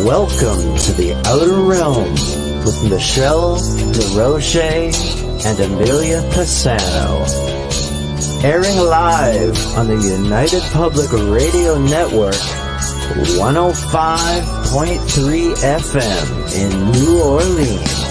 Welcome to the Outer Realm with Michelle DeRoche and Amelia Pisano. Airing live on the United Public Radio Network, 105.3 FM in New Orleans.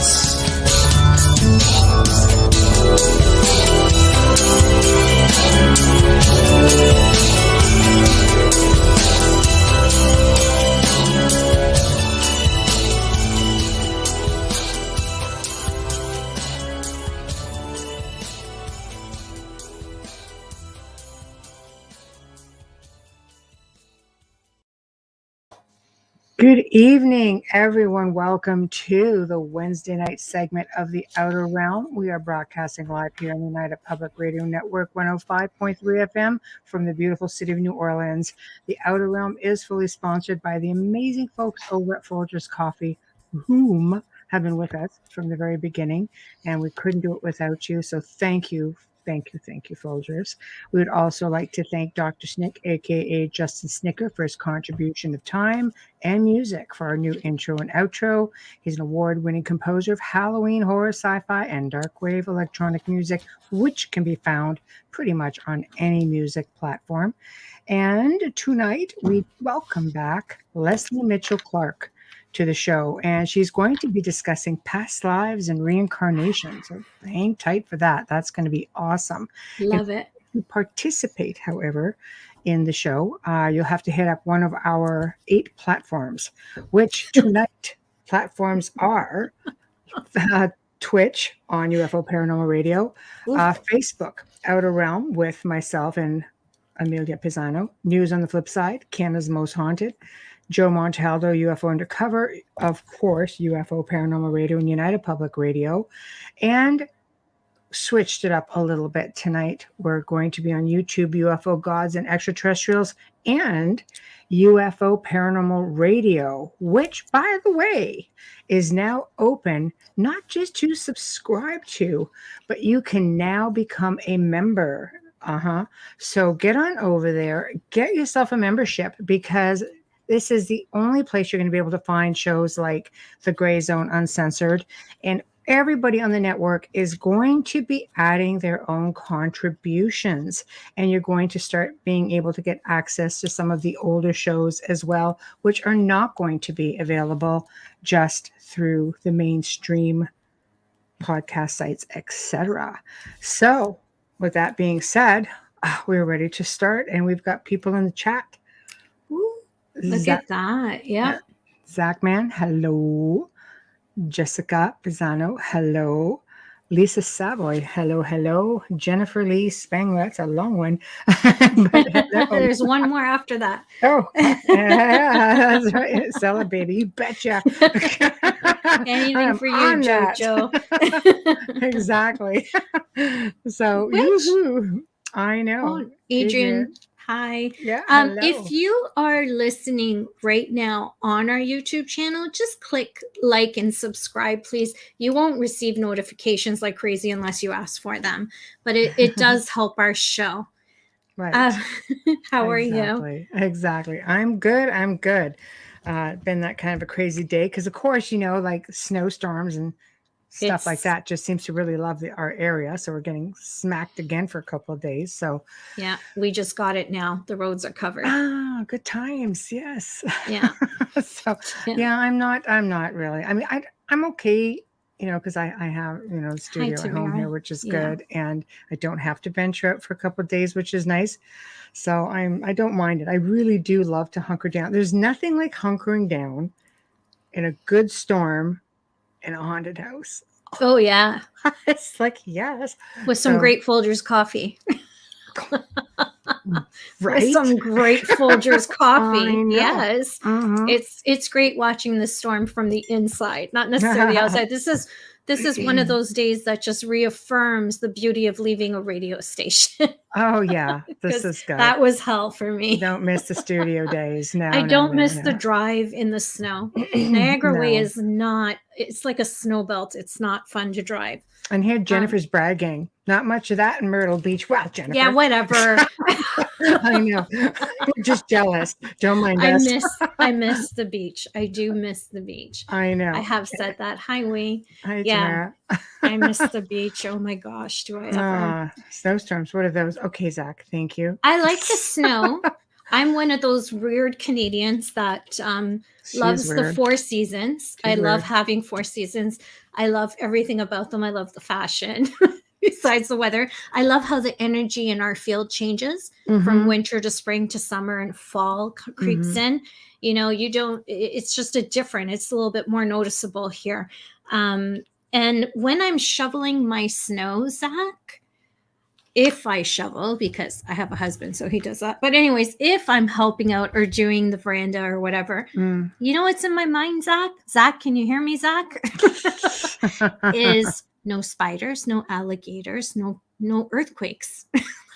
Good evening, everyone. Welcome to the Wednesday night segment of the Outer Realm. We are broadcasting live here on the United Public Radio Network, 105.3 FM from the beautiful city of New Orleans. The Outer Realm is fully sponsored by the amazing folks over at Folgers Coffee, whom have been with us from the very beginning, and we couldn't do it without you. So thank you, Folgers. We would also like to thank Dr. Snick, aka Justin Snicker, for his contribution of time and music for our new intro and outro. He's an award-winning composer of Halloween, horror, sci-fi, and dark wave electronic music, which can be found pretty much on any music platform. And tonight, we welcome back Lesley Mitchell-Clarke to the show, and she's going to be discussing past lives and reincarnation. So hang tight for that. That's going to be awesome. Love it. To participate, however, in the show, you'll have to hit up one of our 8 platforms, which tonight platforms are Twitch on UFO Paranormal Radio, Facebook, Outer Realm with myself and Amelia Pisano, News on the Flip Side, Canada's Most Haunted, Joe Montaldo, UFO Undercover, of course, UFO Paranormal Radio and United Public Radio, and switched it up a little bit tonight. We're going to be on YouTube, UFO Gods and Extra-Terrestrials, and UFO Paranormal Radio, which, by the way, is now open, not just to subscribe to, but you can now become a member. So get on over there, get yourself a membership, because this is the only place you're going to be able to find shows like The Gray Zone Uncensored, and everybody on the network is going to be adding their own contributions, and you're going to start being able to get access to some of the older shows as well, which are not going to be available just through the mainstream podcast sites, etc. So with that being said, we're ready to start, and we've got people in the chat. Look at that. Yeah. Zach Man, hello. Jessica Pisano, hello. Lisa Savoy, hello. Jennifer Lee Spangler, that's a long one. But there's one more after that. Oh, yeah, that's right. Celebrate, you betcha. Anything for you, Jojo. Exactly. So, yoo-hoo. I know. Oh, Adrian. Hi. Yeah, if you are listening right now on our YouTube channel, just click like and subscribe, please. You won't receive notifications like crazy unless you ask for them, but it does help our show. Right. How are you? Exactly. I'm good. Been that kind of a crazy day because, of course, like snowstorms and stuff like that just seems to really love our area. So we're getting smacked again for a couple of days. So yeah, we just got it now. The roads are covered. Ah, good times. Yes. Yeah. So yeah, I'm not really. I mean, I'm okay, because I have, the studio at home here, which is good. And I don't have to venture out for a couple of days, which is nice. So I don't mind it. I really do love to hunker down. There's nothing like hunkering down in a good storm in a haunted house. Oh yeah. It's like, yes. With some great Folgers coffee. Right. With some great Folgers coffee. Yes. Uh-huh. It's great watching the storm from the inside, not necessarily the outside. This is one of those days that just reaffirms the beauty of leaving a radio station. Oh yeah. This is good. That was hell for me. Don't miss the studio days. No. I don't miss the drive in the snow. Niagara Way is not, it's like a snow belt. It's not fun to drive. And here Jennifer's bragging Not much of that in Myrtle Beach. Well, Jennifer. Yeah, whatever. I know. We're just jealous. Don't mind us. I miss the beach. I do miss the beach. I know. I have said that. Hi, Wayne. Hi, Yeah, Tamara. I miss the beach. Oh my gosh, do I ever? Snowstorms. What are those? Okay, Zach. Thank you. I like the snow. I'm one of those weird Canadians that loves the 4 seasons. I love having 4 seasons. I love everything about them. I love the fashion. Besides the weather, I love how the energy in our field changes from winter to spring to summer, and fall creeps in. You know, it's just it's a little bit more noticeable here. And when I'm shoveling my snow, Zach, if I shovel, because I have a husband, so he does that. But anyways, if I'm helping out or doing the veranda or whatever, you know what's in my mind, Zach? Zach, can you hear me, Zach? Is no spiders, no alligators, no earthquakes.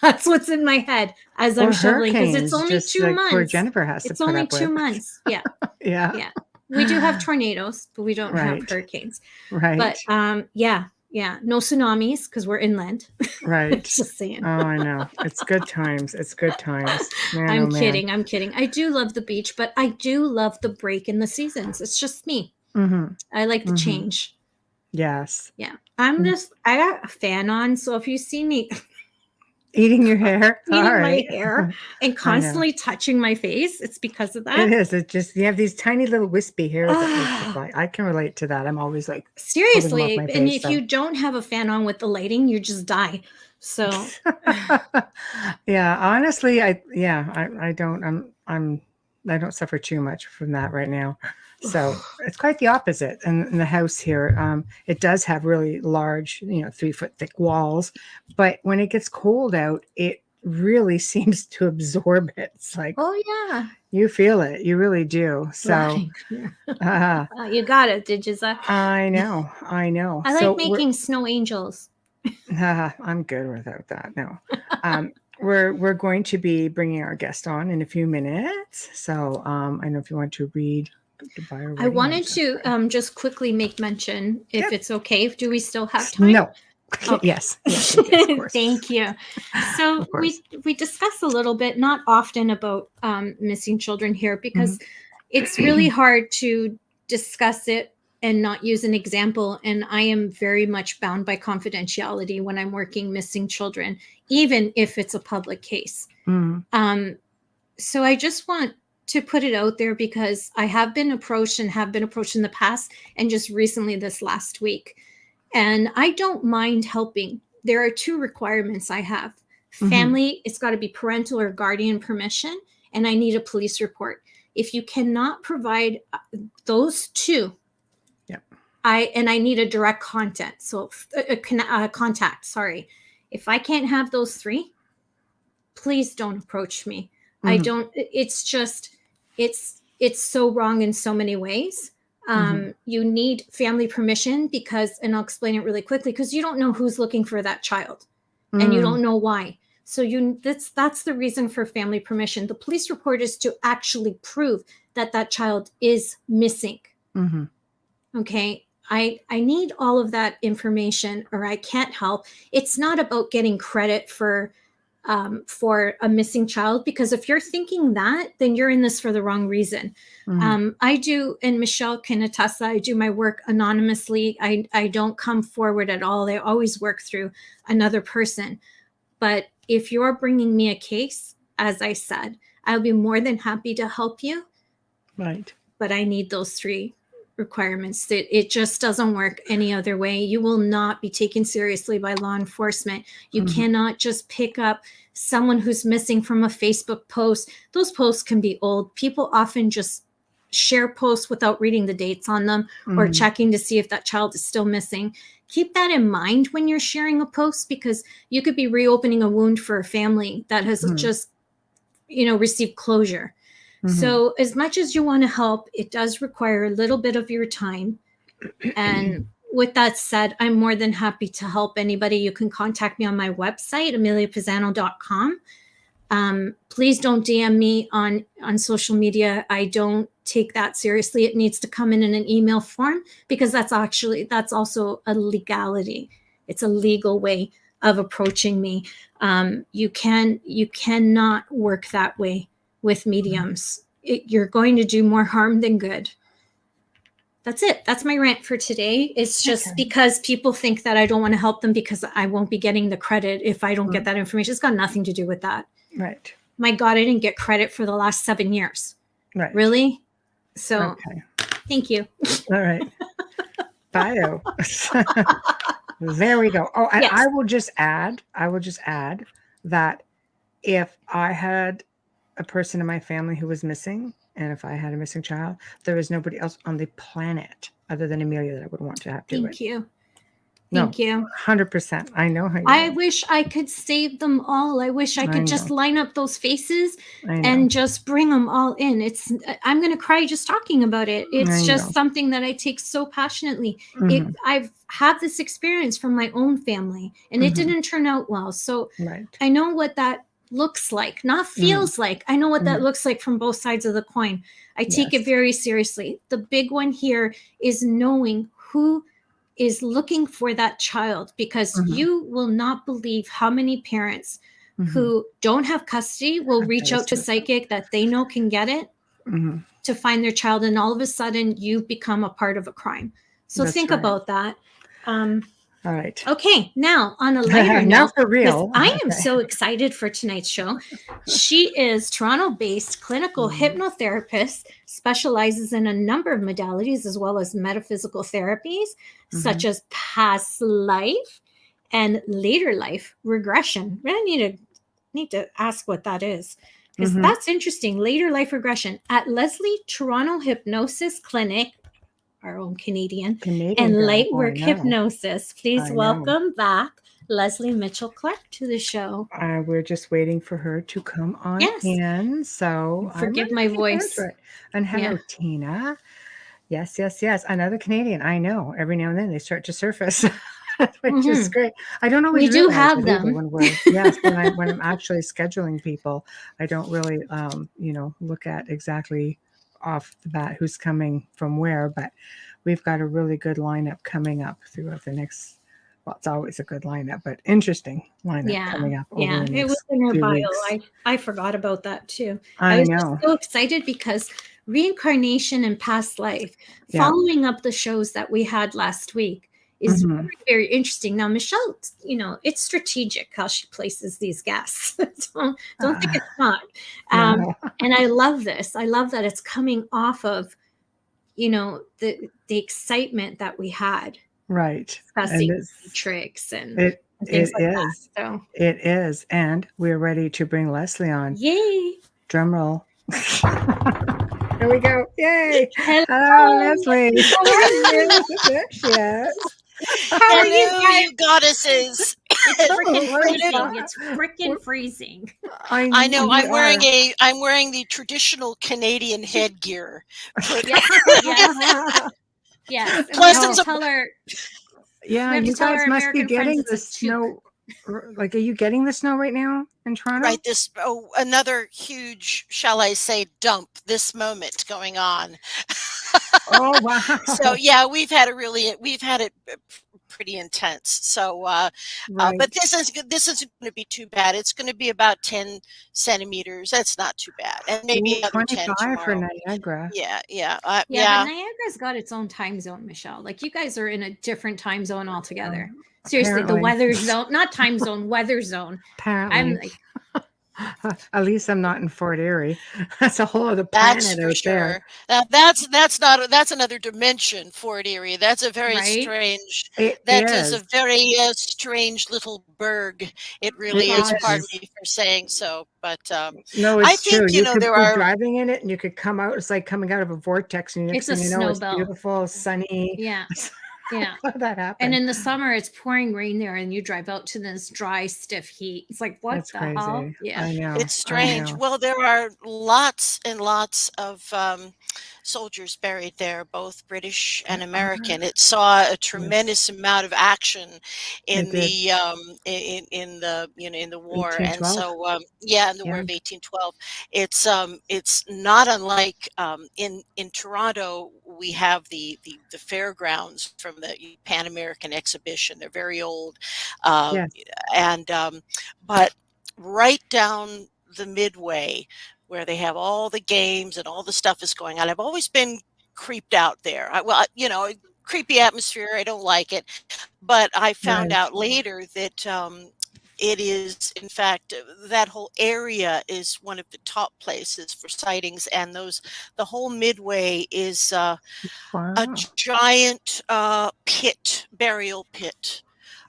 That's what's in my head as I'm shoveling, because it's only 2 months. Poor Jennifer has it's to put only up 2 with. months. Yeah. Yeah. We do have tornadoes, but we don't have hurricanes. Right. But yeah. No tsunamis because we're inland. Right. Just saying. Oh, I know. It's good times. It's good times. Man, I'm kidding. I do love the beach, but I do love the break in the seasons. It's just me. I like the change. Yes. Yeah. I got a fan on, so if you see me eating your hair, eating my hair and constantly touching my face, it's because of that. It is. It just, you have these tiny little wispy hairs. I can relate to that. I'm always like, seriously. And if you don't have a fan on with the lighting, you just die. So yeah, honestly, I don't suffer too much from that right now. So it's quite the opposite. And in the house here, it does have really large, 3-foot thick walls. But when it gets cold out, it really seems to absorb it. It's like, oh yeah, you feel it. You really do. So you got it, did you, Zach? I know. I like making snow angels. I'm good without that. No. We're going to be bringing our guest on in a few minutes. So I don't know if you want to read. I wanted to just quickly make mention, if it's okay. Do we still have time? No. Okay. Yes, of course. Thank you. So we discuss a little bit, not often, about missing children here, because it's really hard to discuss it and not use an example. And I am very much bound by confidentiality when I'm working missing children, even if it's a public case. So I just want to put it out there, because I have been approached in the past, and just recently this last week. And I don't mind helping. There are 2 requirements I have. Family, it's got to be parental or guardian permission, and I need a police report. If you cannot provide those 2, I need a direct contact. So contact, sorry. If I can't have those 3, please don't approach me. I don't, it's just, it's so wrong in so many ways. You need family permission because, and I'll explain it really quickly, because you don't know who's looking for that child and you don't know why. So that's the reason for family permission. The police report is to actually prove that that child is missing. Okay. I need all of that information, or I can't help. It's not about getting credit for a missing child, because if you're thinking that, then you're in this for the wrong reason. I do, and Michelle can attest, I do my work anonymously. I don't come forward at all. I always work through another person. But if you're bringing me a case, as I said, I'll be more than happy to help you. Right. But I need those 3 requirements. It just doesn't work any other way. You will not be taken seriously by law enforcement. You cannot just pick up someone who's missing from a Facebook post. Those posts can be old. People often just share posts without reading the dates on them or checking to see if that child is still missing. Keep that in mind when you're sharing a post, because you could be reopening a wound for a family that has just, received closure. So as much as you want to help, it does require a little bit of your time. And with that said, I'm more than happy to help anybody. You can contact me on my website, ameliapisano.com. Please don't DM me on social media. I don't take that seriously. It needs to come in an email form, because that's also a legality. It's a legal way of approaching me. You cannot work that way with mediums. You're going to do more harm than good. That's it. That's my rant for today. It's just because people think that I don't want to help them because I won't be getting the credit if I don't get that information. It's got nothing to do with that. Right. My God, I didn't get credit for the last 7 years. Right. Really? So thank you. All right. Bio. There we go. Oh, and I will just add that if I had a person in my family who was missing, and if I had a missing child, there is nobody else on the planet other than Amelia that I would want to have to do it. Thank you. Thank you. 100%. I know how you I wish I could save them all. I wish I could just line up those faces and just bring them all in. I'm going to cry just talking about it. It's just something that I take so passionately. I've had this experience from my own family, and it didn't turn out well. So I know what that looks like, not feels like. I know what that looks like from both sides of the coin. I take it very seriously. The big one here is knowing who is looking for that child, because you will not believe how many parents who don't have custody will reach out to psychic that they know can get it to find their child, and all of a sudden you become a part of a crime. So think about that. All right. Okay, now on a lighter now note, for real. I am so excited for tonight's show. She is Toronto-based clinical hypnotherapist, specializes in a number of modalities as well as metaphysical therapies, such as past life and later life regression. I need to ask what that is, because that's interesting. Later life regression at Lesley Toronto Hypnosis Clinic, our own Canadian and Lightwork Hypnosis. Please welcome back Lesley Mitchell-Clarke to the show. We're just waiting for her to come on in. So forgive my voice. And hello, Tina. Yes. Another Canadian. I know. Every now and then they start to surface, which is great. I don't always. We do have them. When I'm actually scheduling people, I don't really, look at exactly off the bat who's coming from where, but we've got a really good lineup coming up throughout the next, well, it's always a good lineup, but interesting lineup coming up over the next it was in her bio. weeks. I forgot about that too. I was know. Just so excited because reincarnation and past life, following up the shows that we had last week, is very, very interesting. Now, Michelle, it's strategic how she places these guests. don't think it's not. And I love this. I love that it's coming off of, the excitement that we had. Right. Discussing tricks and things like that. So it is. And we're ready to bring Lesley on. Yay. Drum roll. There we go. Yay. Hello Lesley. There she is. How are you goddesses? It's freaking freezing. I know. I'm wearing the traditional Canadian headgear. Yes. Plus, you guys must be getting the snow. Like, are you getting the snow right now in Toronto? Right. Another huge, shall I say, dump this moment going on. Oh, wow. So we've had it pretty intense. So, but this isn't going to be too bad. It's going to be about 10 centimeters. That's not too bad, and maybe 25 tomorrow. for Niagara. But Niagara's got its own time zone, Michelle. Like, you guys are in a different time zone altogether. Seriously, apparently. The weather zone, not time zone, weather zone. Apparently. I'm like, at least I'm not in Fort Erie. That's a whole other planet out there. That's another dimension, Fort Erie. That's a very strange. That is a very strange little burg. It really is. Pardon me for saying so, but no, it's I think true. You could there be are driving in it, and you could come out. It's like coming out of a vortex, and next thing you know, it's beautiful, sunny. Yeah. How that happened. And in the summer, it's pouring rain there, and you drive out to this dry, stiff heat. It's like, what That's the crazy. hell? Yeah, I know. It's strange. Well, there are lots and lots of soldiers buried there, both British and American. It saw a tremendous amount of action in the in the war, and so in the War of 1812. It's not unlike in Toronto. We have the fairgrounds from the Pan American exhibition. They're very old. Yes. And but right down the midway where they have all the games and all the stuff is going on, I've always been creeped out there. Creepy atmosphere. I don't like it. But I found Right. out later that it is, in fact, that whole area is one of the top places for sightings, and the whole midway is a Wow. giant burial pit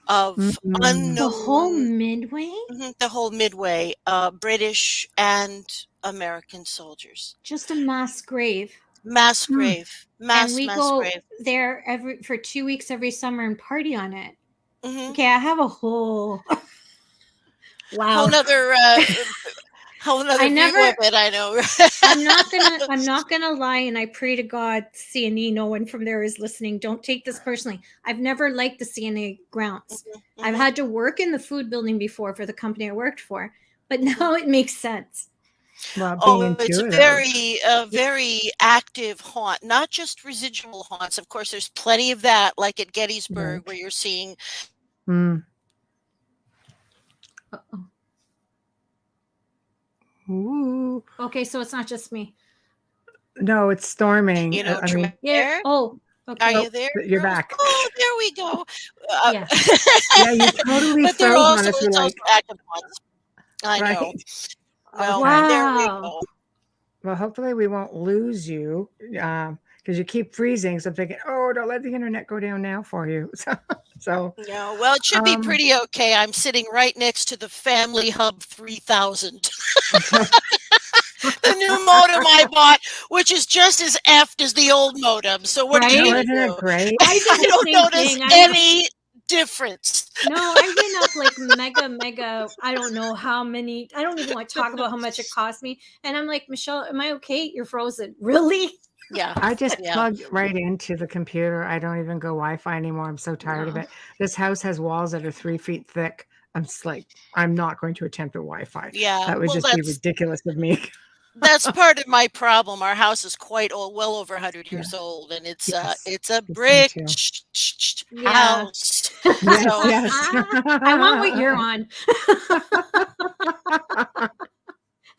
of Mm-mm. The whole unknown, midway? the whole midway, British and American soldiers. Just a mass grave. Mass Hmm. grave, And mass we go grave. there for 2 weeks every summer and party on it. Mhm. Okay, I have a whole Whole wow. nother I view never of it, I know. I'm not gonna lie, and I pray to God, CNE, no one from there is listening. Don't take this personally. I've never liked the CNA grounds. I've Mhm. had to work in the food building before for the company I worked for, but now it makes sense. Well, being Oh, it's a intuitive. very active haunt, not just residual haunts. Of course, there's plenty of that, like at Gettysburg, Right. where you're seeing Mm. Uh-oh. Ooh. Okay, so it's not just me. No, it's storming. you know, I mean, Yeah. there. Oh, Are okay. you there, you're girls? back. Oh, there we go. Yeah. Yeah, you totally But they're froze on also us. We're it's also like, active haunts. I know. right. Well, Okay. there we Wow. go. Well, hopefully we won't lose you because you keep freezing. So I'm thinking, oh, don't let the internet go down now for you. So No, well, it should be um, pretty okay. I'm sitting right next to the Family Hub 3000. The new modem I bought, which is just as effed as the old modem. So what are you Right? no, gonna isn't it do? great? I did I the don't same notice thing. any difference. No, I went up like mega. I don't know how many. I don't even want to talk about how much it cost me. And I'm like, Michelle, am I okay? You're frozen. Really? Yeah, I just yeah. plug right into the computer. I don't even go Wi-Fi anymore. I'm so tired of No. it. This house has walls that are 3 feet thick. I'm just like, I'm not going to attempt a Wi-Fi. Yeah, That would well, just be ridiculous of me. that's part of my problem. Our house is quite old, well over 100 Yeah. years old, and it's Yes. it's a Yes, me brick too. Yeah. house. Yes, So yes. I want what you're on.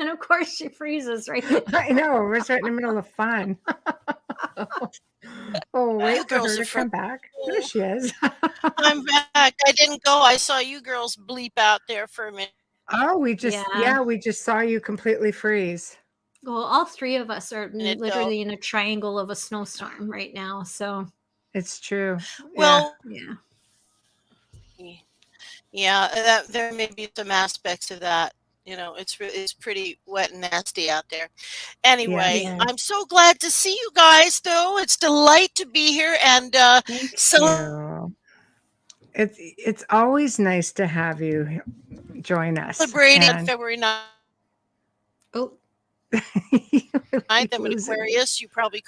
And of course she freezes, right? I know. We're right in the middle of fun. Oh, wait you for her girls are to come back. There she is. I'm back. I didn't go. I saw you girls bleep out there for a minute. Oh, we Yeah. just saw you completely freeze. Well, all three of us are Minute ago. literally in a triangle of a snowstorm right now. So It's true. Well, yeah. yeah, there may be some aspects of that. You know, it's pretty wet and nasty out there. Anyway, Yeah. I'm so glad to see you guys, though. It's a delight to be here and Thank so you. It's always nice to have you join us. celebrating on And February 9th. Oh, I'm an Aquarius. You probably.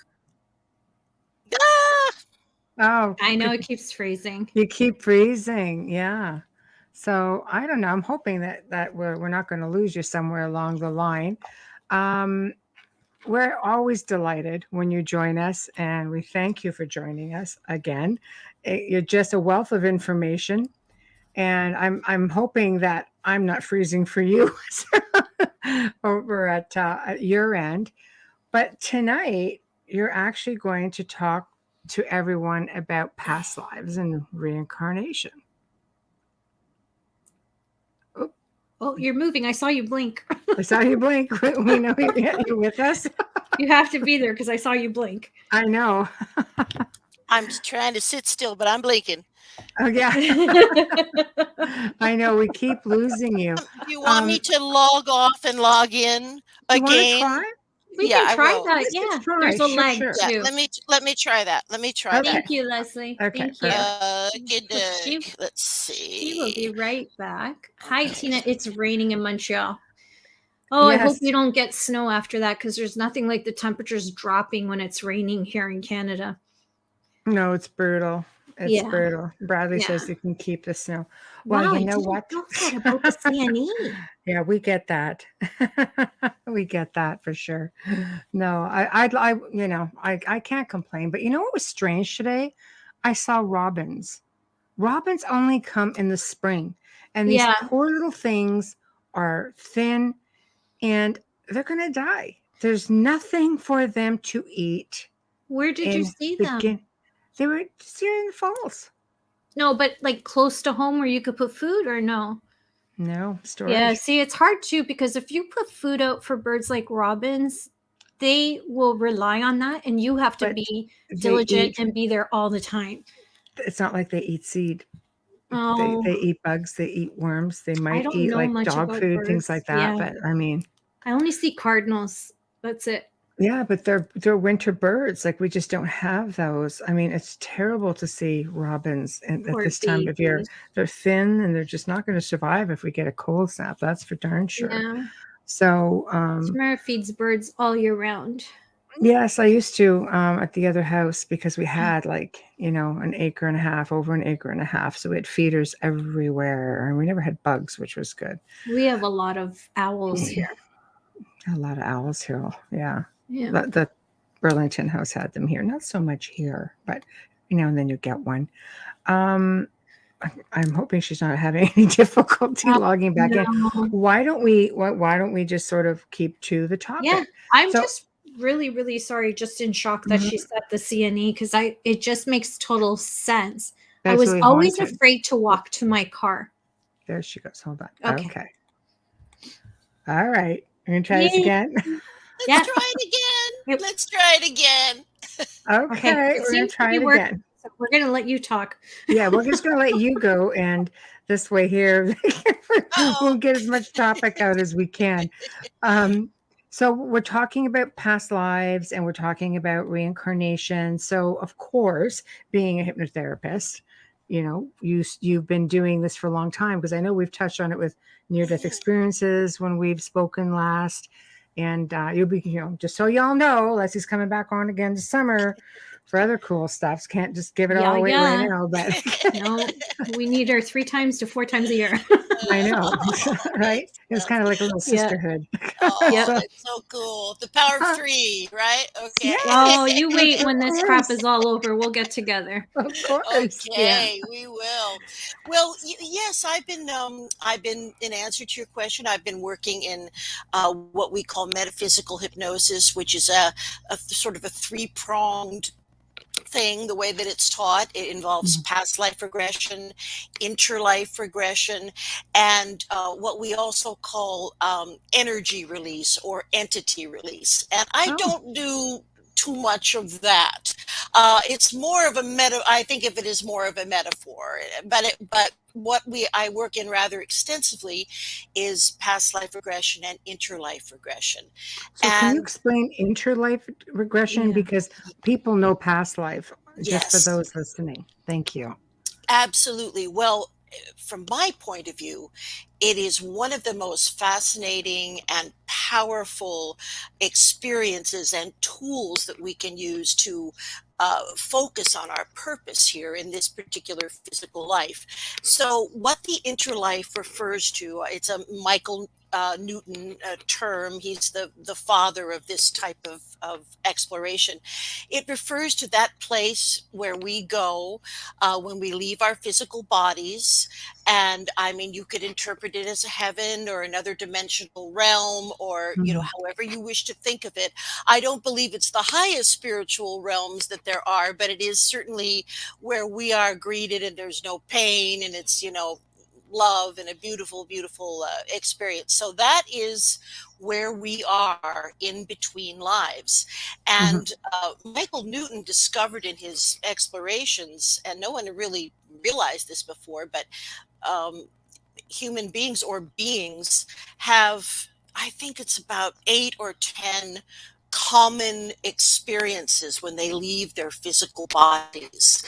Ah! Oh, I know it keeps freezing. you keep freezing. Yeah. So I don't know. I'm hoping that we're not going to lose you somewhere along the line. We're always delighted when you join us, and we thank you for joining us again. You're just a wealth of information, and I'm hoping that I'm not freezing for you over at your end. But tonight, you're actually going to talk to everyone about past lives and reincarnation. Oh, you're moving. I saw you blink. I saw you blink. We know you're with us. You have to be there because I saw you blink. I know. I'm trying to sit still, but I'm blinking. Oh, yeah. I know. We keep losing you. Do you want me to log off and log in You want to again? try? We Yeah, can I try will. that. Let's Yeah. just try. There's a Sure, leg sure. Yeah, too. let me try that. Let me try Okay. Thank you, Leslie. Okay, Thank you. perfect. that. She- Let's She will be see. right back. Hi, Tina. It's raining in Montreal. Oh, I hope Yes. we don't get snow after that because there's nothing like the temperatures dropping when it's raining here in Canada. No, it's brutal. It's Yeah. brutal. Bradley Yeah. says you can keep the snow. Well, Wow, you I know didn't what? know that about the CNE. Yeah, we get that. We get that for sure. No, I can't complain. But you know what was strange today? I saw robins. Robins only come in the spring, and these Yeah. poor little things are thin, and they're going to die. There's nothing for them to eat. Where did you see them? They were just here in the falls. No, but like close to home where you could put food, or no? No, storage. Yeah, see, it's hard too, because if you put food out for birds like robins, they will rely on that, and you have to But be they diligent eat- and be there all the time. It's not like they eat seed. Oh, They eat bugs, they eat worms, they might don't eat know like much dog about food, things birds. like that. Yeah. But I mean, I only see cardinals. That's it. yeah, but they're winter birds. Like, we just don't have those. I mean, it's terrible to see robins at Poor this time of year. babies. They're thin, and they're just not going to survive if we get a cold snap. That's for darn sure. Yeah. So, Tamara feeds birds all year round. yes, I used to at the other house, because we had like, an acre and a half, over an acre and a half. So we had feeders everywhere, and we never had bugs, which was good. We have a lot of owls here. A lot of owls here. Yeah. Yeah. The Burlington house had them here. Not so much here, but and then you get one. I'm hoping she's not having any difficulty logging back in. Why don't we just sort of keep to the topic? Yeah, I'm just really, really sorry, just in shock that she said the CNE, because it just makes total sense. I was really always haunted. afraid to walk to my car. There she goes. Hold on. Okay. All right. We're going to try this Yay. again. Let's try it again. Yep. Let's try it again. Okay. It We're going seems to try be it working, again. so we're going to let you talk. Yeah, we're just going to let you go, and this way here, we'll get as much topic out as we can. So we're talking about past lives, and we're talking about reincarnation. So, of course, being a hypnotherapist, you've been doing this for a long time, because I know we've touched on it with near-death experiences when we've spoken last. And you'll be, just so y'all know, Leslie's coming back on again this summer for other cool stuff. Can't just give it all away right now. But no, we need her 3 times to 4 times a year. I know, right? It's kind of like a little sisterhood. Oh, Yep. that's so cool. The power of 3, right? Okay. Yeah. Oh, you wait when this crap is all over. We'll get together. Of course. Okay, we will. Well, yes, I've been in answer to your question, I've been working in what we call metaphysical hypnosis, which is a sort of a 3-pronged thing. The way that it's taught, it involves past life regression, interlife regression, and what we also call energy release or entity release. And I don't do too much of that. It's more of a I think of it as more of a metaphor, but what I work in rather extensively is past life regression and interlife regression. So can you explain interlife regression? Yeah. Because people know past life, just Yes. for those listening. Thank you. Absolutely. Well, from my point of view, it is one of the most fascinating and powerful experiences and tools that we can use to focus on our purpose here in this particular physical life. So what the interlife refers to, it's a Michael Newton term. He's the father of this type of exploration. It refers to that place where we go when we leave our physical bodies. And I mean, you could interpret it as a heaven or another dimensional realm, or, however you wish to think of it. I don't believe it's the highest spiritual realms that there are, but it is certainly where we are greeted and there's no pain, and it's, love and a beautiful, beautiful experience. So that is where we are in between lives. And Michael Newton discovered in his explorations, and no one really realized this before, but human beings or beings have, I think it's about 8 or 10 common experiences when they leave their physical bodies.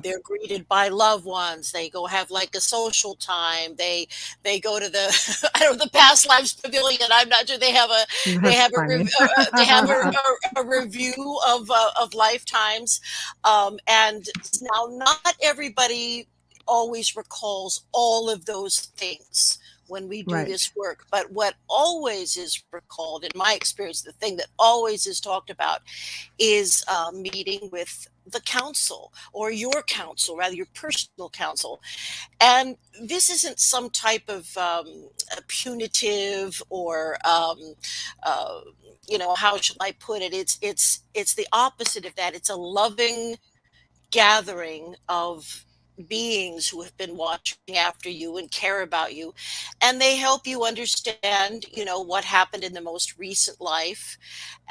They're greeted by loved ones. They go have like a social time. They go to the past lives pavilion. I'm not sure they have a review of lifetimes. And now not everybody always recalls all of those things when we do this work. But what always is recalled, in my experience, the thing that always is talked about is meeting with the counsel, or your counsel, rather your personal counsel. And this isn't some type of a punitive or how should I put it? It's the opposite of that. It's a loving gathering of beings who have been watching after you and care about you, and they help you understand what happened in the most recent life,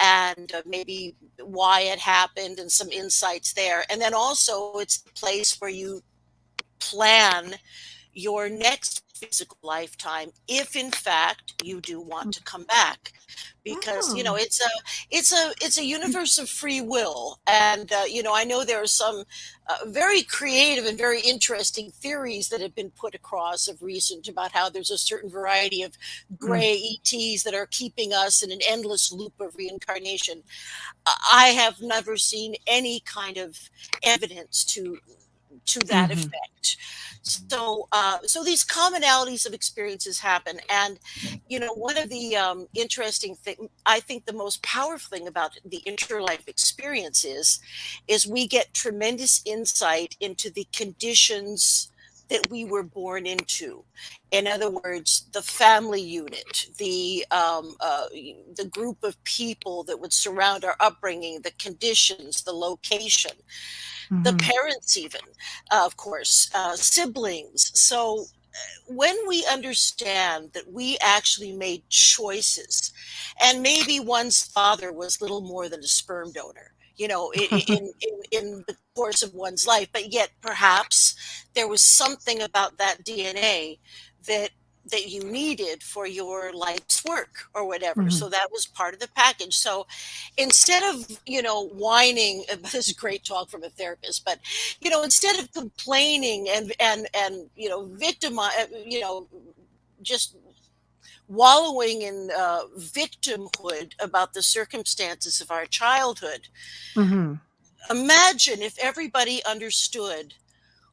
and maybe why it happened, and some insights there. And then also it's the place where you plan your next physical lifetime, if in fact you do want to come back, because Oh. it's a universe of free will. And I know there are some very creative and very interesting theories that have been put across of recent about how there's a certain variety of gray ETs that are keeping us in an endless loop of reincarnation. I have never seen any kind of evidence to that effect. So these commonalities of experiences happen. And one of the interesting thing, I think the most powerful thing about the interlife experience is we get tremendous insight into the conditions that we were born into. In other words, the family unit, the group of people that would surround our upbringing, the conditions, the location, the parents, even, of course, siblings. So when we understand that we actually made choices, and maybe one's father was little more than a sperm donor, in the course of one's life, but yet perhaps there was something about that DNA that you needed for your life's work or whatever. So that was part of the package. So instead of, whining, this is great talk from a therapist, but, instead of complaining and just wallowing in victimhood about the circumstances of our childhood, imagine if everybody understood,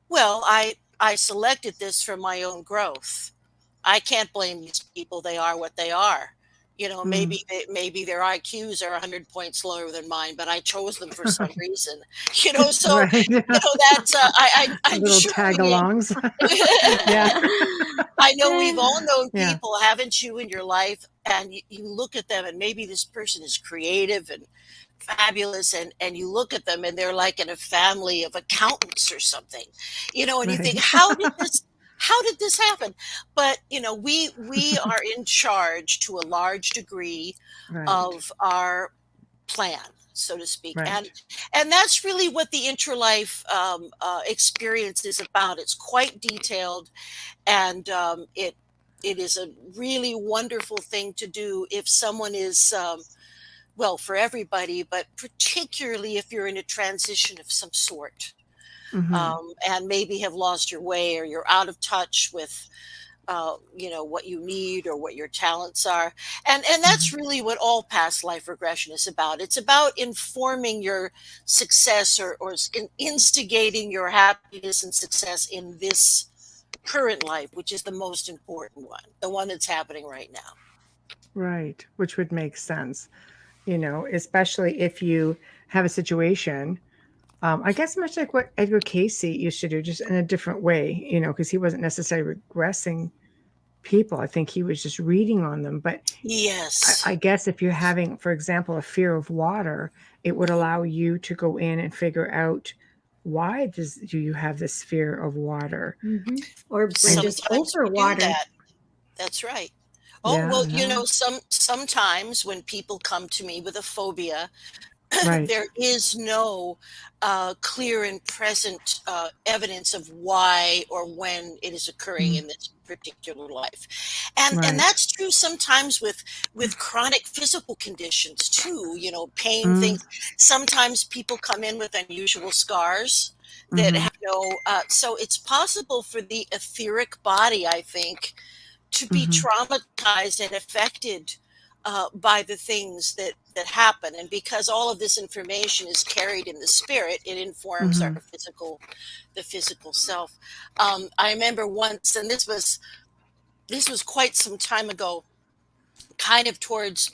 well, I selected this for my own growth. I can't blame these people. They are what they are. Maybe their IQs are 100 points lower than mine, but I chose them for some reason. So Right. that's I'm Little sure tag-alongs. Yeah. I know we've all known Yeah. people, haven't you, in your life, and you look at them, and maybe this person is creative and fabulous, and you look at them and they're like in a family of accountants or something, and you think, how did this happen? But we are in charge to a large degree Right. of our plan, so to speak. Right. And that's really what the interlife experience is about. It's quite detailed, and it is a really wonderful thing to do if someone is well, for everybody, but particularly if you're in a transition of some sort, and maybe have lost your way, or you're out of touch with what you need or what your talents are. And that's really what all past life regression is about. It's about informing your success, or instigating your happiness and success in this current life, which is the most important one, the one that's happening right now. Right. Which would make sense, especially if you have a situation, I guess much like what Edgar Cayce used to do, just in a different way, because he wasn't necessarily regressing people. I think he was just reading on them. But Yes. I guess if you're having, for example, a fear of water, it would allow you to go in and figure out, why do you have this fear of water? Or bridges Sometimes over we do water. that. That's right. Oh, Yeah, well, yeah. sometimes when people come to me with a phobia, Right. there is no clear and present evidence of why or when it is occurring in this particular life. And Right. that's true sometimes with chronic physical conditions too, pain things. Sometimes people come in with unusual scars that have so it's possible for the etheric body, I think, to be traumatized and affected by the things that happen. And because all of this information is carried in the spirit, it informs our the physical self. I remember once, and this was quite some time ago, kind of towards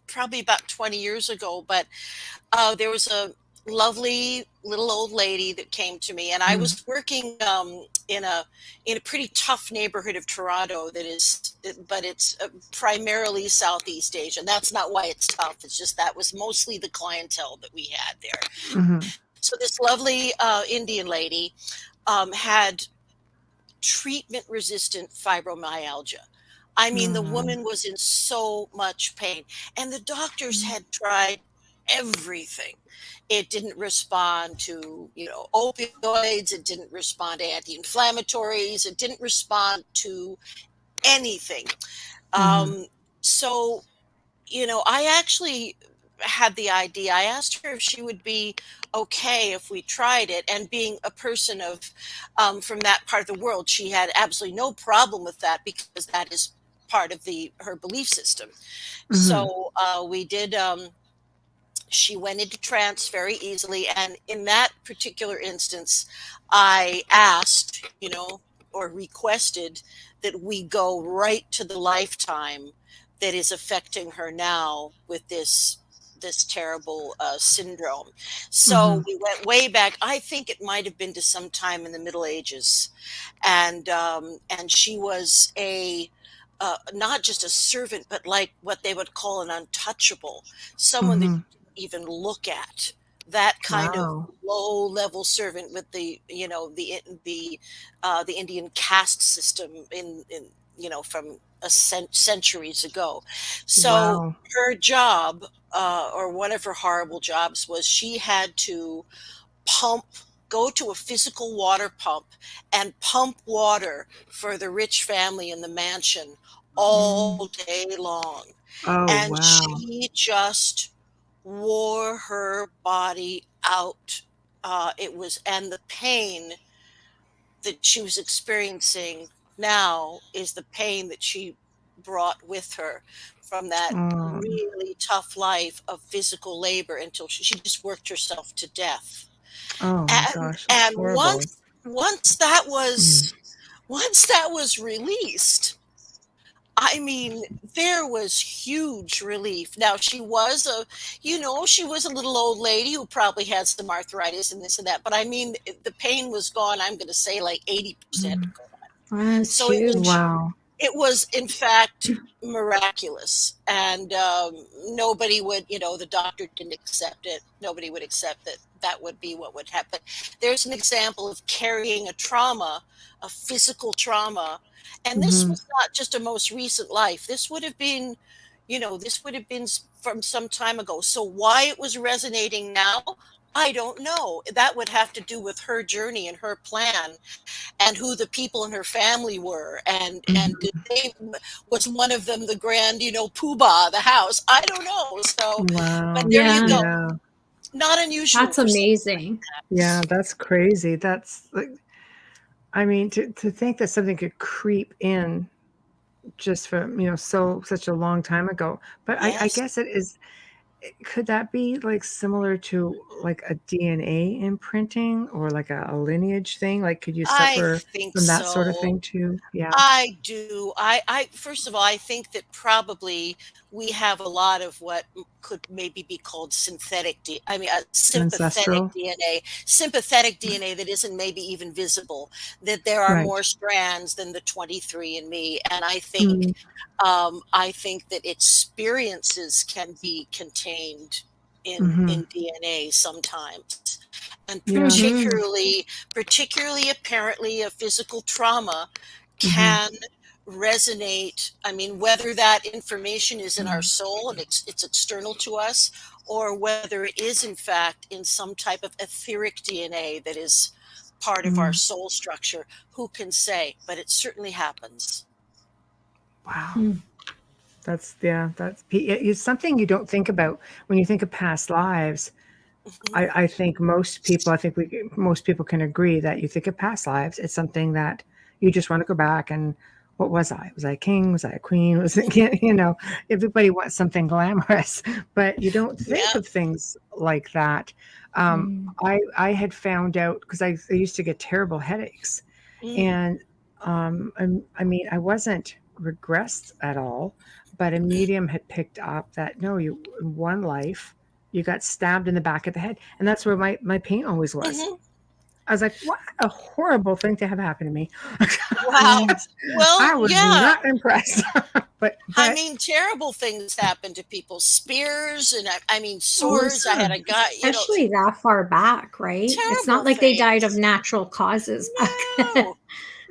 probably about 20 years ago, but there was lovely little old lady that came to me, and I was working in a pretty tough neighborhood of Toronto but it's primarily Southeast Asian. That's not why it's tough. It's just that was mostly the clientele that we had there. Mm-hmm. So this lovely Indian lady had treatment-resistant fibromyalgia. I mean, the woman was in so much pain, and the doctors had tried everything. It didn't respond to, opioids. It didn't respond to anti-inflammatories. It didn't respond to anything. So, I actually had the idea. I asked her if she would be okay if we tried it. And being a person from that part of the world, she had absolutely no problem with that because that is part of her belief system. So we did. She went into trance very easily, and in that particular instance, I asked, or requested that we go right to the lifetime that is affecting her now with this terrible syndrome. So we went way back. I think it might have been to some time in the Middle Ages, and she was not just a servant, but like what they would call an untouchable, someone that you didn't even look at. That kind of low level servant with the Indian caste system in from centuries ago. So her job, or one of her horrible jobs, was she had to go to a physical water pump and pump water for the rich family in the mansion all day long. And she just wore her body out. And the pain that she was experiencing now is the pain that she brought with her from that really tough life of physical labor until she just worked herself to death. Oh my gosh. And Horrible. once that was released, I mean, there was huge relief. Now she was she was a little old lady who probably had some arthritis and this and that, but I mean, the pain was gone. I'm going to say like 80% gone. So it was in fact miraculous, and nobody would, the doctor didn't accept it. Nobody would accept that that would be what would happen. There's an example of carrying a physical trauma, and this was not just a most recent life. This would have been, from some time ago. So why it was resonating now, I don't know. That would have to do with her journey and her plan, and who the people in her family were, and was one of them the grand, poobah of the house. I don't know. So, but there you go. Yeah. Not unusual. That's amazing. Yeah, that's crazy. That's like, I mean, to think that something could creep in just from such a long time ago. But Yes. I guess it is. Could that be like similar to like a DNA imprinting or like a lineage thing? Like, could you suffer from that sort of thing too? Yeah. I do. I first of all, I think that probably we have a lot of what could maybe be called sympathetic Ancestral? sympathetic DNA that isn't maybe even visible. That there are more strands than the 23andMe, and I think that experiences can be contained in DNA sometimes, and particularly apparently a physical trauma can resonate. I mean, whether that information is in our soul and it's external to us, or whether it is in fact in some type of etheric DNA that is part of our soul structure, who can say? But it certainly happens. Wow. That's it's something you don't think about when you think of past lives. I think most people can agree that you think of past lives, it's something that you just want to go back and, what was I? Was I a king? Was I a queen? Was it, everybody wants something glamorous, but you don't think of things like that. I had found out, because I used to get terrible headaches, and I mean, I wasn't regressed at all, but a medium had picked up that, no, in one life you got stabbed in the back of the head. And that's where my pain always was. Mhm. I was like, what a horrible thing to have happen to me. Wow. Well, I was yeah. not impressed. but I mean, terrible things happen to people. Spears and I mean, swords. I had a guy, especially that far back, right? It's terrible not like they died of things. natural causes back then.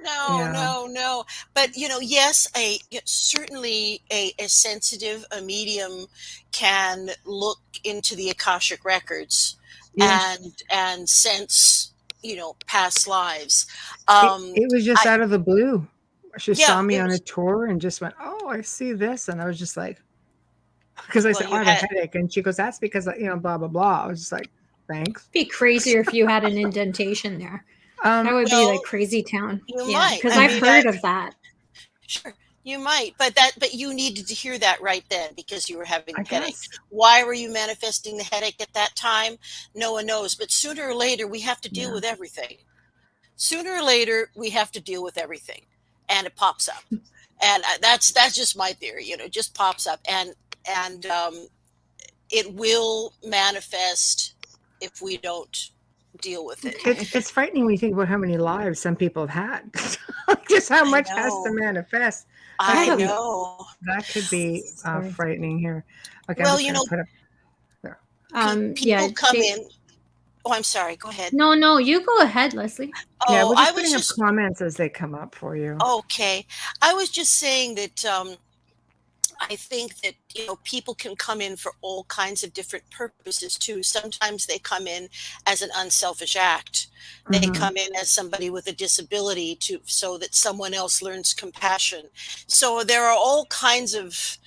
No. But yes, certainly a sensitive, a medium can look into the Akashic records Yes. and sense, past lives. It was just out of the blue. She saw me it on a was, tour and just went, "Oh, I see this," and I was just like, because I well, said, "Oh, you I have a had, headache," and she goes, "That's because blah blah blah." I was just like, "Thanks." Be crazier if you had an indentation there. That would be like well, crazy town. you Yeah, might. because I I've mean, heard of that. sure, you might, but you needed to hear that right then because you were having I a headache. guess. Why were you manifesting the headache at that time? No one knows, but sooner or later we have to deal Yeah. with everything. Sooner or later we have to deal with everything, and it pops up, and that's just my theory. It just pops up, and it will manifest if we don't deal with it. It's frightening when you think about how many lives some people have had. Just how I much has to know. manifest. I could be- know. That could be Sorry. frightening here. Okay, Well, I'm just going to put up there. People come in. Oh, I'm sorry. Go ahead. No, you go ahead, Lesley. Yeah, Oh, we're I just was putting up just comments as they come up for you. okay. I was just saying that I think that people can come in for all kinds of different purposes too. Sometimes they come in as an unselfish act. They Mhm. come in as somebody with a disability so that someone else learns compassion. So there are all kinds of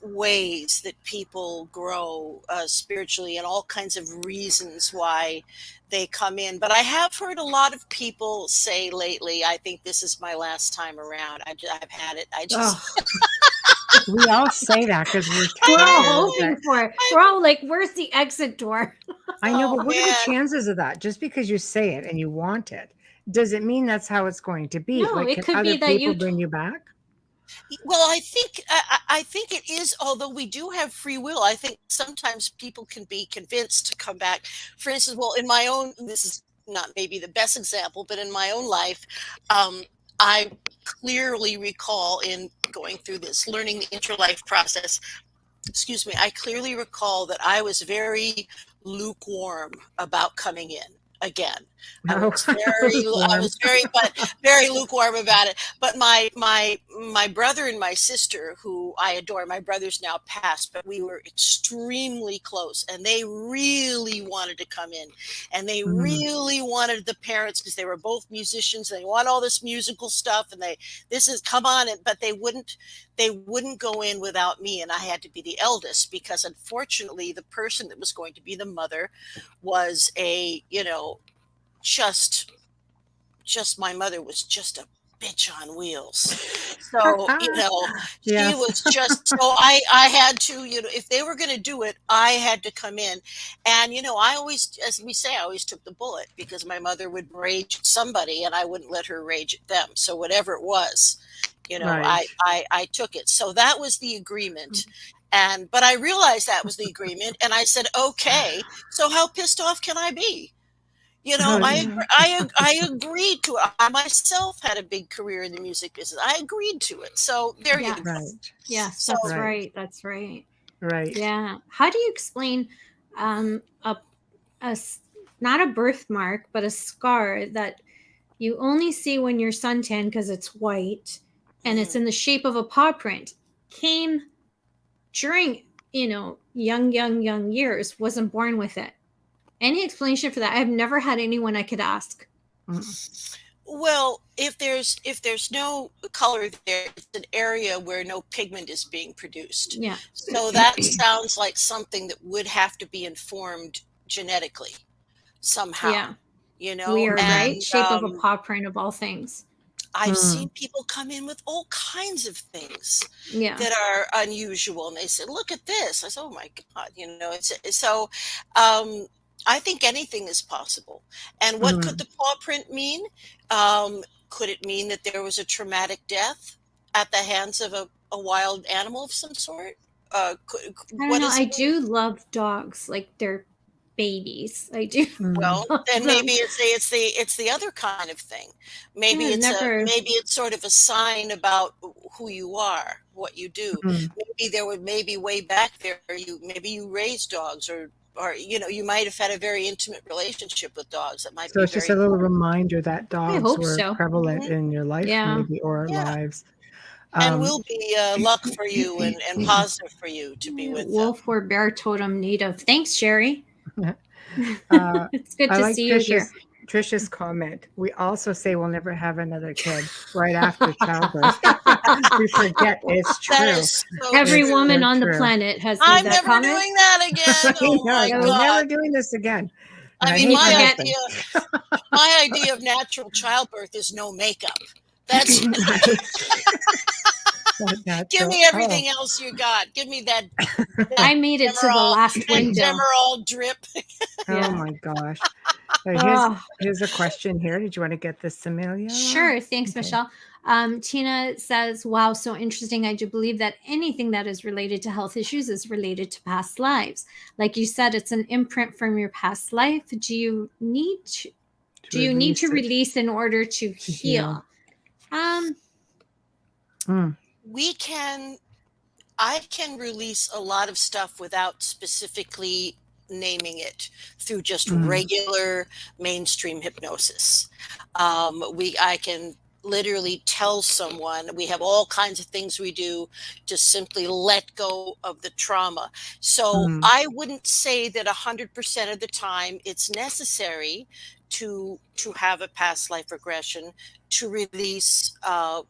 ways that people grow spiritually, and all kinds of reasons why they come in. But I have heard a lot of people say lately, I think this is my last time around. I've had it. I just, We all say that because we're We're all tired. hoping for it. We're all like, where's the exit door? I know, Oh, but what are man. the chances of that? Just because you say it and you want it, does it mean that's how it's going to be? No, Like, it can could other be that people you bring you back? Well, I think it is. Although we do have free will, I think sometimes people can be convinced to come back. For instance, well, in my own, this is not maybe the best example, but in my own life, I clearly recall in going through this learning the interlife process. Excuse me. I clearly recall that I was very lukewarm about coming in again. I No, was very lukewarm about it. But my brother and my sister, who I adore, my brother's now passed, but we were extremely close, and they really wanted to come in, and they really wanted the parents, because they were both musicians. They want all this musical stuff, and come on, but they wouldn't go in without me, and I had to be the eldest, because unfortunately the person that was going to be the mother was just my mother was just a bitch on wheels. So, she Yes. was just, so I had to, if they were going to do it, I had to come in. And, I always, as we say, I always took the bullet, because my mother would rage at somebody and I wouldn't let her rage at them. So whatever it was, Right. I took it. So that was the agreement. But I realized that was the agreement, and I said, okay, so how pissed off can I be? I agreed to it. I myself had a big career in the music business. I agreed to it. So there you go. Right. Yes, So- that's Right. right. That's right. Right. Yeah. How do you explain not a birthmark, but a scar that you only see when you're suntan because it's white and it's in the shape of a paw print? Came during, young years, wasn't born with it. Any explanation for that? I've never had anyone I could ask. Well, if there's no color there, it's an area where no pigment is being produced. Yeah. So that sounds like something that would have to be informed genetically somehow. Yeah. Weird, and, right? Shape of a paw print of all things. I've seen people come in with all kinds of things Yeah. that are unusual, and they say, "Look at this." I said, "Oh my God!" I think anything is possible. And what could the paw print mean? Could it mean that there was a traumatic death at the hands of a wild animal of some sort? I don't know. I do love dogs, like they're babies. I do. Well, then Awesome. maybe it's the other kind of thing. Maybe Yeah, maybe it's sort of a sign about who you are, what you do. Maybe way back there maybe you raised dogs, or you might have had a very intimate relationship with dogs that might So be it's just very a little reminder that I dogs hope were so. prevalent in your life, Yeah. maybe, or Yeah. lives. And will be luck for you and positive for you to be with them. Wolf or bear totem native. Thanks, Sherry. It's good I to like see you here. Trisha's comment. We also say we'll never have another kid right after childbirth. We forget it's true. That is so Every true. woman So on the true. planet has made I'm that never comment. doing that again. Oh my I'm God. never doing this again. And I mean, hate my husband. idea of natural childbirth is no makeup. That's give me everything else you got. Give me that I made it to the last window. Demerol drip. Oh my gosh. Here's a question here. Did you want to get this, Amelia? Sure. Thanks, Michelle. Tina says, wow, so interesting. I do believe that anything that is related to health issues is related to past lives. Like you said, it's an imprint from your past life. Do you need to release in order to heal? I can release a lot of stuff without specifically naming it through just regular mainstream hypnosis. I can literally tell someone, we have all kinds of things we do to simply let go of the trauma. So I wouldn't say that 100% of the time it's necessary to have a past life regression to release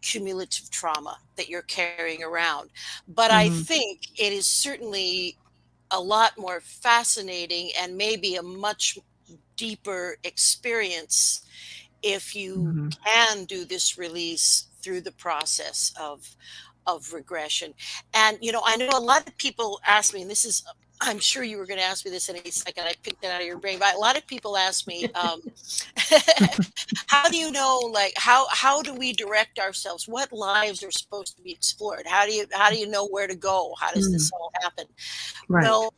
cumulative trauma that you're carrying around. But I think it is certainly a lot more fascinating and maybe a much deeper experience if you can do this release through the process of regression. And I know a lot of people ask me, and this is, I'm sure you were going to ask me this in a second, I picked that out of your brain, but a lot of people ask me, how do you know, like, how do we direct ourselves? What lives are supposed to be explored? How do you know where to go? How does this all happen? Right. Well,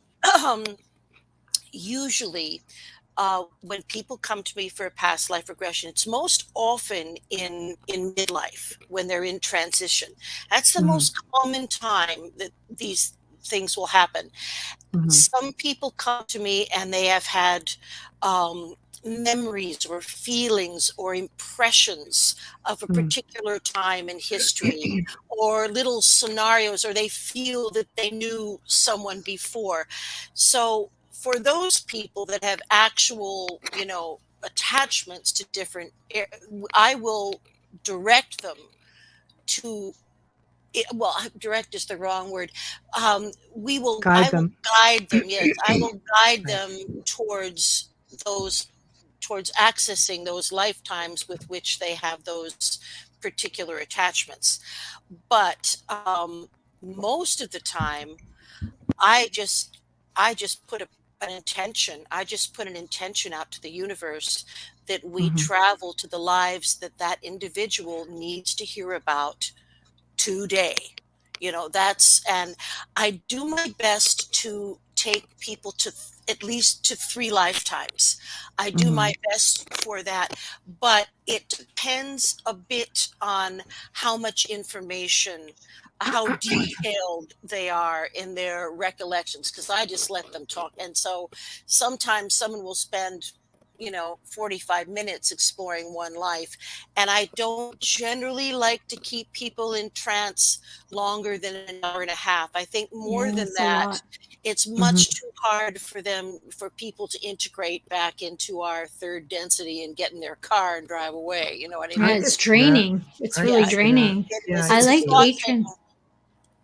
usually when people come to me for a past life regression, it's most often in midlife, when they're in transition. That's the most common time that these things will happen. Some people come to me and they have had memories or feelings or impressions of a particular time in history, or little scenarios, or they feel that they knew someone before. So for those people that have actual, attachments to different, I will direct them to, well, direct is the wrong word. I will guide them. Yes, I will guide them towards accessing those lifetimes with which they have those particular attachments. But most of the time, I just put an intention. I just put an intention out to the universe that we travel to the lives that individual needs to hear about today. And I do my best to take people to at least to 3 lifetimes. I do my best for that, but it depends a bit on how much information, how detailed they are in their recollections, because I just let them talk. And so sometimes someone will spend 45 minutes exploring one life. And I don't generally like to keep people in trance longer than an hour and a half. I think more than that, it's much too hard for people to integrate back into our third density and get in their car and drive away. You know what I mean? It's draining. It's really draining. I like Adrian.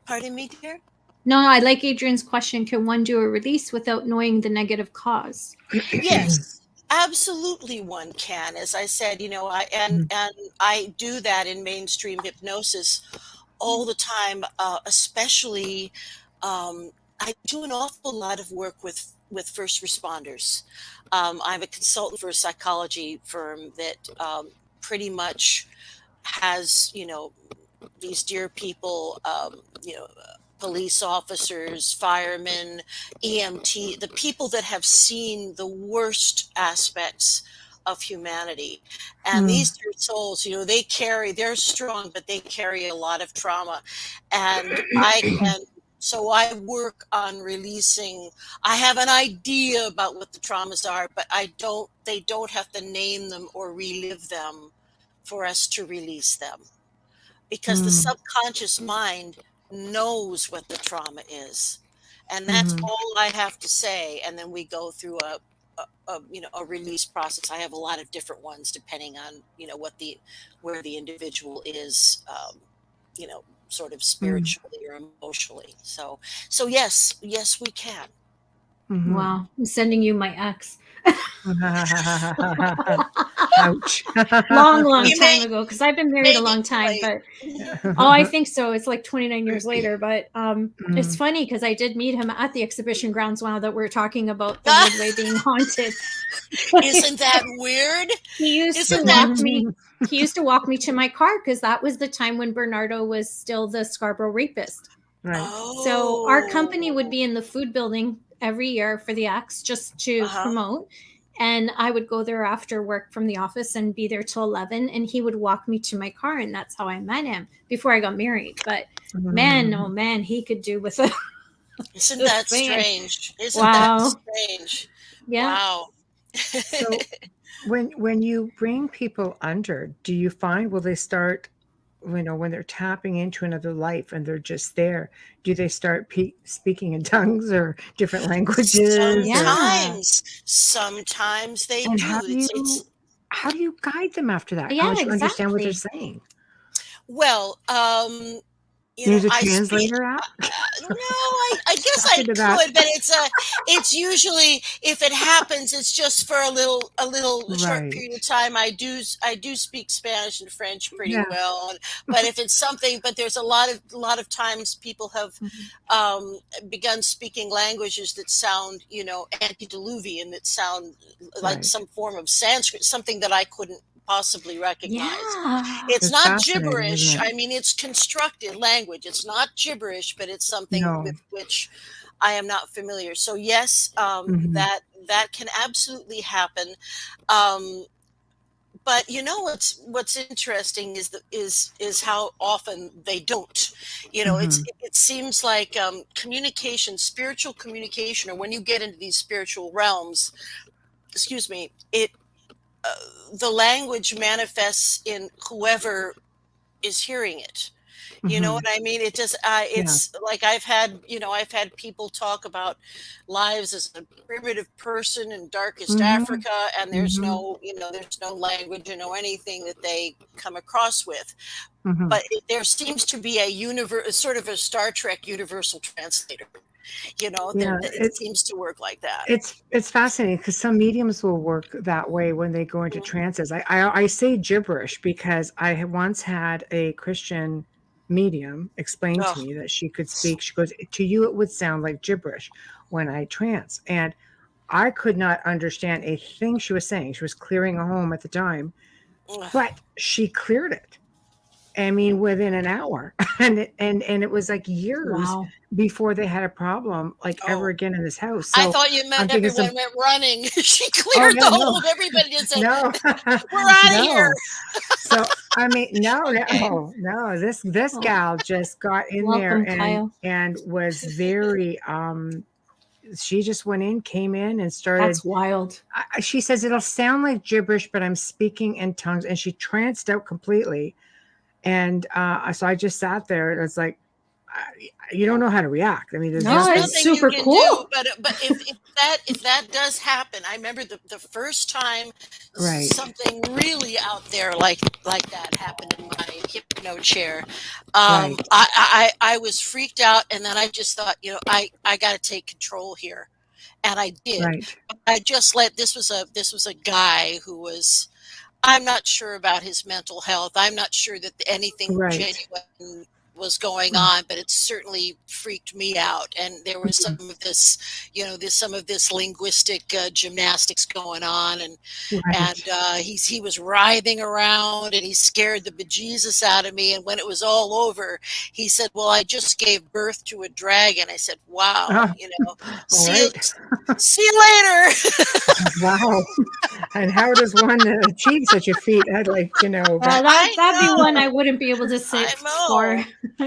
Pardon me, dear? No, I like Adrian's question. Can one do a release without knowing the negative cause? Yes. Absolutely, one can. As I said, I do that in mainstream hypnosis all the time. Especially, I do an awful lot of work with first responders. I'm a consultant for a psychology firm that pretty much has, these dear people, police officers, firemen, EMT, the people that have seen the worst aspects of humanity. And these three souls, you know, they're strong, but they carry a lot of trauma. And so I work on releasing. I have an idea about what the traumas are, but they don't have to name them or relive them for us to release them. Because the subconscious mind knows what the trauma is. And that's all I have to say. And then we go through a release process. I have a lot of different ones depending on, you know, where the individual is, sort of spiritually or emotionally. So yes, we can. Wow. I'm sending you my ex. Ouch. long time ago, because I've been married a long time, but I think so. It's like 29 years later, but it's funny because I did meet him at the exhibition grounds while that we're talking about the Midway being haunted. Isn't that weird? He used to walk me to my car because that was the time when Bernardo was still the Scarborough rapist. Right. Oh. So our company would be in the food building every year for the X just to promote. And I would go there after work from the office and be there till 11. And he would walk me to my car. And that's how I met him before I got married. But man, oh man, he could do with it. Isn't that strange? Isn't that strange? Yeah. Wow. So when you bring people under, do you find, will they start, you know, when they're tapping into another life and they're just there, do they start speaking in tongues or different languages? Sometimes they do. How do you guide them after that? Yeah, How do you understand what they're saying? Well, There's a translator app? No, I guess I could, but it's usually, if it happens, it's just for a little short period of time. I do speak Spanish and French pretty well, but if it's something, but there's a lot of times people have begun speaking languages that sound, you know, antediluvian, that sound like some form of Sanskrit, something that I couldn't possibly recognize. It's not gibberish. I mean, it's constructed language. It's not gibberish, but it's something with which I am not familiar. So yes, that can absolutely happen. But you know what's interesting is how often they don't. You know, it seems like communication, spiritual communication, or when you get into these spiritual realms, the language manifests in whoever is hearing it. You know what I mean? It just, it's like I've had people talk about lives as a primitive person in darkest Africa, and there's no language, anything that they come across with. But there seems to be a sort of a Star Trek universal translator. It seems to work like that. It's fascinating because some mediums will work that way when they go into trances. I say gibberish because I once had a Christian medium explain to me that she could speak. She goes, to you it would sound like gibberish when I trance, and I could not understand a thing she was saying. She was clearing a home at the time, but she cleared it. I mean, within an hour, and it was like years before they had a problem ever again in this house. So I thought you meant everyone went running. She cleared the home. Everybody just said, "No, we're out of here." So I mean, no. This gal just got in there and was very. She just came in and started. That's wild. She says it'll sound like gibberish, but I'm speaking in tongues, and she tranced out completely. And so I just sat there, and it's like, you don't know how to react. I mean, there's it's super cool. Do, but if that does happen, I remember the first time something really out there like that happened in my hypno chair. I was freaked out, and then I just thought, I got to take control here, and I did. I just this was a guy who was. I'm not sure about his mental health. I'm not sure that anything genuine was going on, but it certainly freaked me out. And there was some of this, some of this linguistic gymnastics going on, and Right. he was writhing around, and he scared the bejesus out of me. And when it was all over, he said, "Well, I just gave birth to a dragon." I said, "Wow, All see you, right. see you later." Wow. And how does one achieve such a feat? I'd like to know. But That'd be know. one I wouldn't be able to sit I know. for.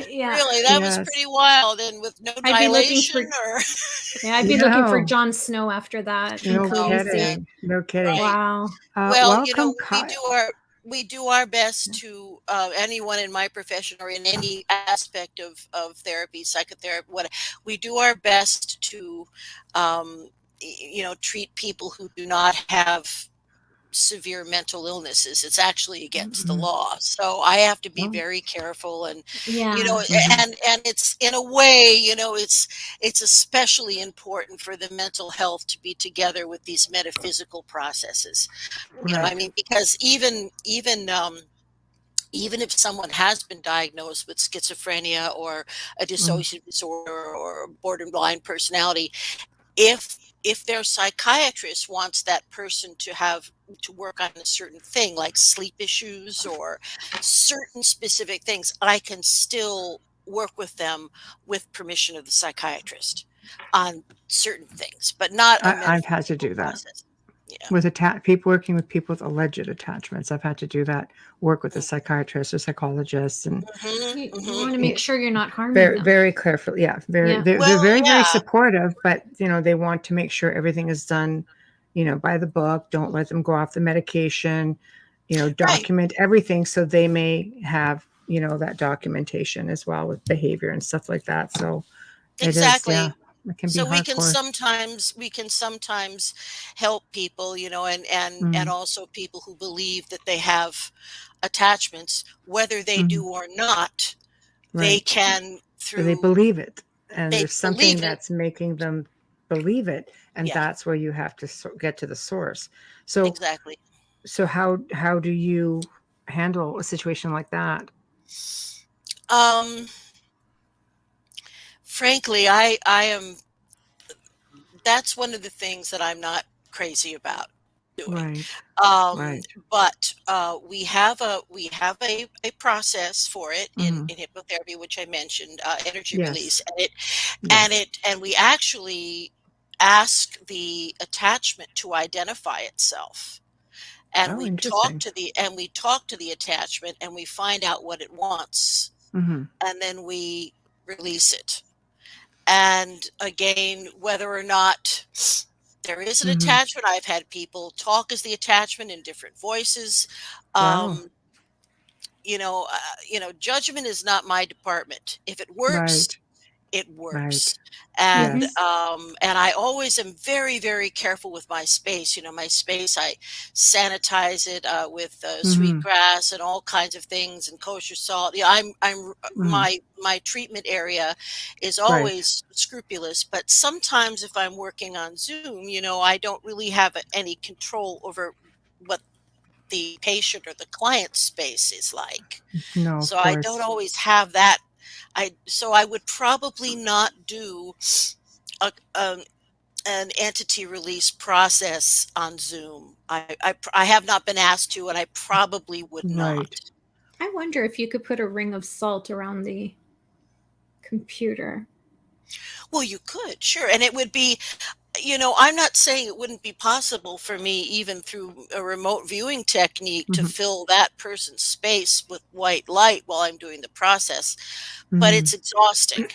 Yeah. Really, that was yes. pretty wild, and with no I'd be looking dilation for or I'd be looking for No. Jon Snow after that. No Crazy. kidding. No kidding. right. Wow. Well, Welcome, we Kyle. do our best to anyone in my profession or in any aspect of therapy, psychotherapy, we do our best to treat people who do not have severe mental illnesses. It's actually against the law, so I have to be very careful, and Yeah. and it's in a way, it's especially important for the mental health to be together with these metaphysical processes. I mean, because even if someone has been diagnosed with schizophrenia or a dissociative disorder or borderline personality, if their psychiatrist wants that person to work on a certain thing like sleep issues or certain specific things, I can still work with them with permission of the psychiatrist on certain things, but not I've had to do that. process. Yeah. With people working with people with alleged attachments. I've had to do that, work with a psychiatrist or psychologist, and You want to make sure you're not harming very, them. very carefully. Yeah, they're very, very supportive, but they want to make sure everything is done, by the book. Don't let them go off the medication. Document everything so they may have that documentation as well with behavior and stuff like that. So Exactly. it is, it can be So hardcore. we can sometimes help people, and also people who believe that they have attachments, whether they do or not. They can So they believe it, and there's something believe it. that's making them believe it, and that's where you have to get to the source. So Exactly. So how do you handle a situation like that? Frankly, I am. That's one of the things that I'm not crazy about doing. Right. But we have a process for it in hypnotherapy, which I mentioned, energy release, and we actually ask the attachment to identify itself. And we talk to the attachment, and we find out what it wants, and then we release it. And again, whether or not there is an attachment, I've had people talk as the attachment in different voices. Judgment is not my department. If it works, it works. And and I always am very, very careful with my space. My space, I sanitize it with sweetgrass and all kinds of things and kosher salt. My treatment area is always scrupulous, but sometimes if I'm working on Zoom, I don't really have any control over what the patient or the client's space is like. No, so I don't always have that. So I would probably not do an entity release process on Zoom. I have not been asked to, and I probably would not. I wonder if you could put a ring of salt around the computer. Well, you could, sure. And it would be, I'm not saying it wouldn't be possible for me, even through a remote viewing technique, to fill that person's space with white light while I'm doing the process. But it's exhausting.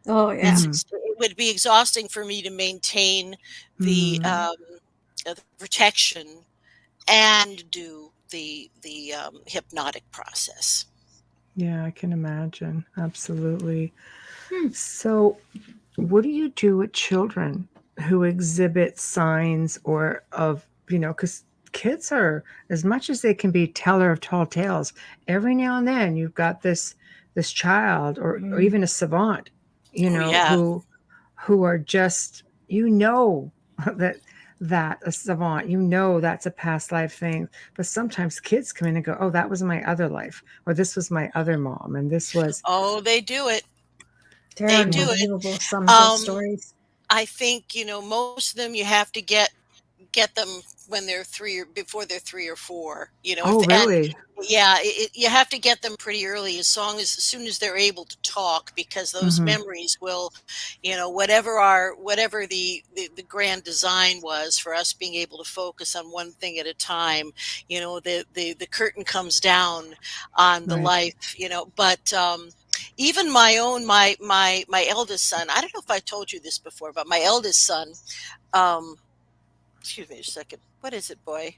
Oh, yeah. It would be exhausting for me to maintain the protection and do the hypnotic process. Yeah, I can imagine. Absolutely. So what do you do with children who exhibit signs because kids are, as much as they can be teller of tall tales, every now and then you've got this child or even a savant, who are just, that that a savant, you know, that's a past life thing. But sometimes kids come in and go, oh, that was my other life, or this was my other mom, and this was. Oh, they do it. They're They do it. unbelievable, some of those Um, stories. I think, most of them you have to get them when they're 3 or before they're 3 or 4, Oh, and really? yeah, you have to get them pretty early as soon as they're able to talk, because those Mm-hmm. memories will, whatever the grand design was for us being able to focus on one thing at a time, the curtain comes down on the Right. life, but even my eldest son, I don't know if I told you this before, but my eldest son, um excuse me a second. What is it, boy?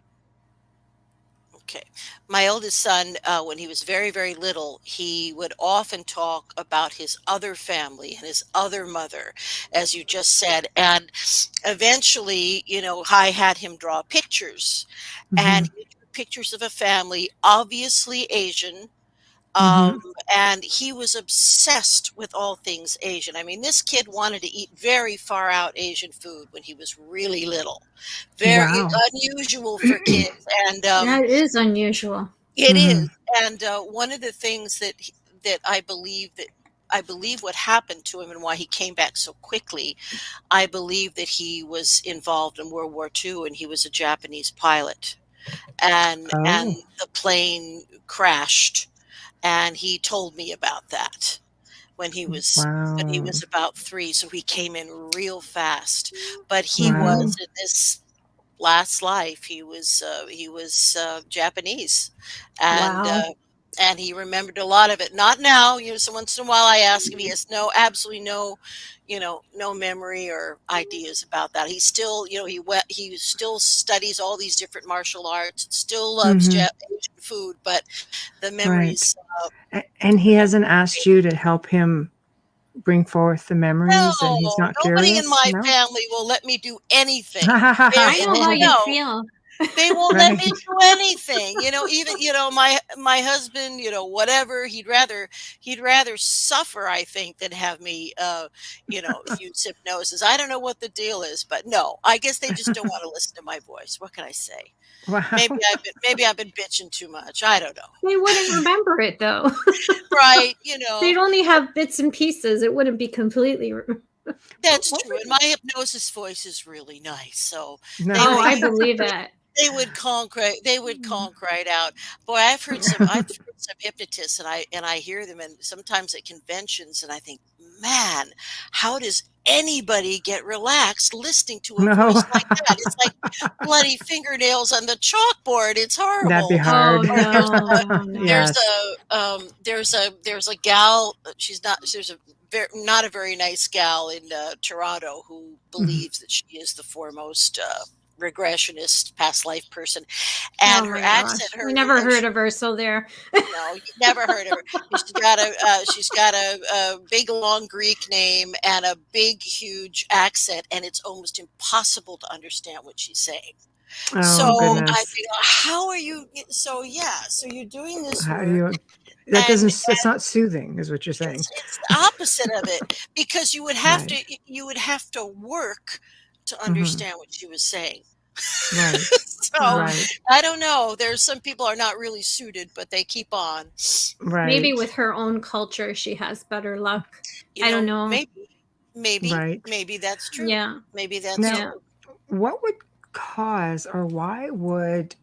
Okay. My eldest son, when he was very, very little, he would often talk about his other family and his other mother, as you just said. And eventually, I had him draw pictures, Mm-hmm. and he drew pictures of a family, obviously Asian. Mm-hmm. Um, and he was obsessed with all things Asian. I mean, this kid wanted to eat very far out Asian food when he was really little. Very Wow. unusual for kids. And That is unusual. it Mm-hmm. is. And one of the things that I believe what happened to him and why he came back so quickly, I believe that he was involved in World War II and he was a Japanese pilot. And Oh, the plane crashed, and he told me about that when he was wow. about 3, so he came in real fast. But he Wow. was in this last life, he was Japanese, and Wow. he remembered a lot of it. Not now, so once in a while I ask him, he has absolutely no, no memory or ideas about that. He still, he still studies all these different martial arts, still loves Mm-hmm. Asian food, but the Right. memories, And he the hasn't memories asked you to help him bring forth the memories, and he's No, not nobody in curious? my No? family will let me do anything. They're I know how you no, feel. they won't let me Right. do anything. Even my husband, whatever, he'd rather suffer, I think, than have me use hypnosis. I don't know what the deal is, but no, I guess they just don't want to listen to my voice. What can I say? Maybe Wow. I've been bitching too much. I don't know. They wouldn't remember it though. Right, They'd only have bits and pieces. It wouldn't be completely. that's What true. would And my hypnosis voice is really nice. So they Oh, would I believe it. they would conk right out. Boy, I've heard some hypnotists, and I hear them, and sometimes at conventions, and I think, man, how does anybody get relaxed listening to a No. voice like that? It's like bloody fingernails on the chalkboard. It's That'd be horrible. Oh hard. Or no, no. Yes. there's a gal. There's a not a very nice gal in Toronto who Mhm. believes that she is the foremost regressionist past life person, Oh and her my accent, gosh. I never heard of her, so there. no, you never heard of her. She's got a big long Greek name and a big huge accent, and it's almost impossible to understand what she's saying. Oh, So I goodness. think, how are you? So yeah, so you're doing this How do work, you that and doesn't it's not soothing is what you're saying. it's the opposite of it, because Right. you would have to work to Mhm. understand what she was saying. Right. So Oh, Right. I don't know. There's some people are not really suited, but they keep on. maybe Right. with her own culture, she has better luck. I don't know. Right. Maybe that's true. Yeah, Maybe that's Now, yeah. true. what would cause or why would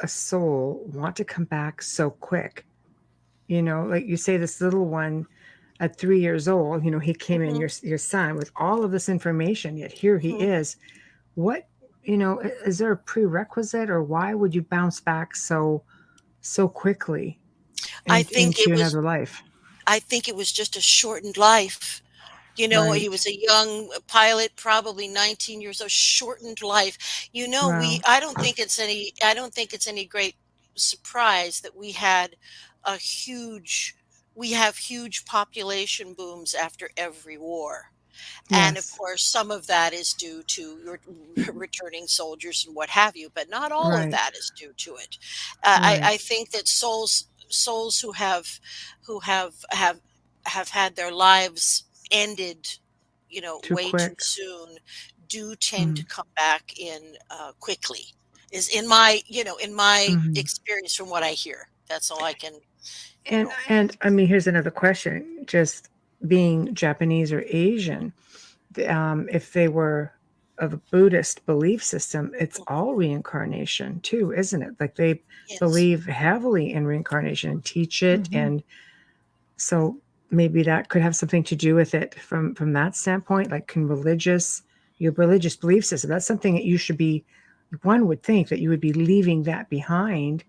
a soul want to come back so quick? Like you say, this little one at 3 years old, he came in, Hmm. your son, with all of this information, yet here he Hmm. is. What, is there a prerequisite, or why would you bounce back so quickly I think into it was. another life? I think it was just a shortened life. He Right. was a young pilot, probably 19 years old, shortened life. Wow. I don't think it's any great surprise that we have huge population booms after every war. And of Yes. course, some of that is due to returning soldiers and what have you, but not all of Right. that is due to it. Right. I think that souls who have had their lives ended, Too way too quick. soon, do tend to come back in quickly. Is in my experience from what I hear. That's all I can. And I mean, here's another question: just being Japanese or Asian, if they were of a Buddhist belief system, it's all reincarnation too, isn't it? Like they believe heavily in reincarnation and teach it, and so maybe that could have something to do with it from that standpoint. Like, your religious belief system, that's something that you should be. One would think that you would be leaving that behind,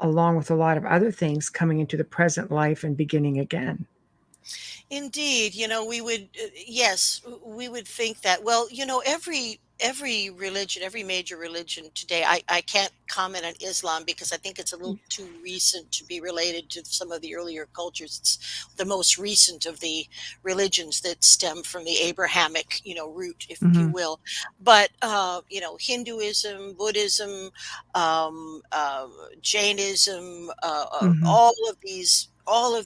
along with a lot of other things coming into the present life and beginning again. Indeed, we would, yes, we would think that. Well, every religion, every major religion today, I can't comment on Islam because I think it's a little too recent to be related to some of the earlier cultures. It's the most recent of the religions that stem from the Abrahamic, root, if you will. But, Hinduism, Buddhism, Jainism, all of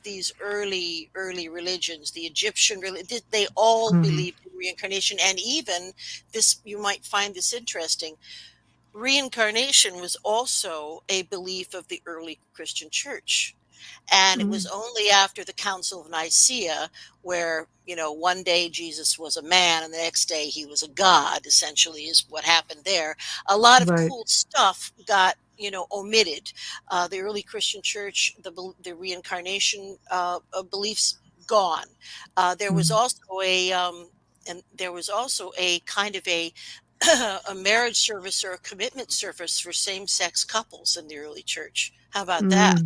these early religions, the Egyptian religion, they all believed in reincarnation. And even this, you might find this interesting, reincarnation was also a belief of the early Christian church. And it was only after the Council of Nicaea where, one day Jesus was a man and the next day he was a god, essentially, is what happened there. A lot of cool stuff got, omitted. The early Christian church, the reincarnation beliefs, gone. There was also a kind of a a marriage service or a commitment service for same-sex couples in the early church. How about that?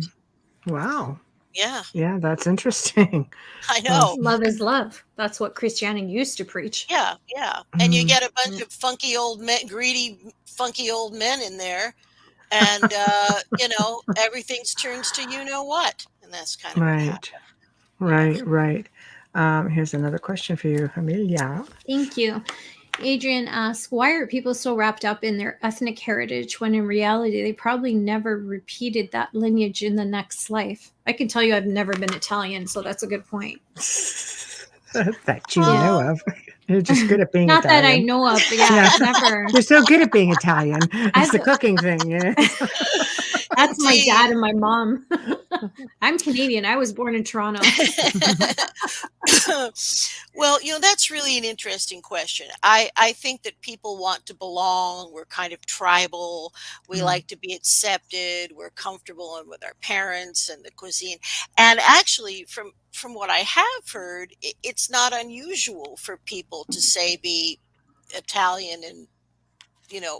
Wow. Yeah. Yeah, that's interesting. I know. Love is love. That's what Christianity used to preach. Yeah, yeah. And you get a bunch of funky old men, greedy, funky old men in there. And, everything's turns to what. And that's kind of what happened. Right. Here's another question for you, Amelia. Thank you. Adrian asks, why are people so wrapped up in their ethnic heritage when in reality they probably never repeated that lineage in the next life? I can tell you I've never been Italian, so that's a good point. That you know of. You're just good at being Not Italian. that I know of, but yeah. Never. You're so good at being Italian. It's the cooking thing. Yeah. That's my dad and my mom. I'm Canadian. I was born in Toronto. Well, that's really an interesting question. I think that people want to belong. We're kind of tribal. We like to be accepted. We're comfortable with our parents and the cuisine. And actually, from what I have heard, it's not unusual for people to say be Italian and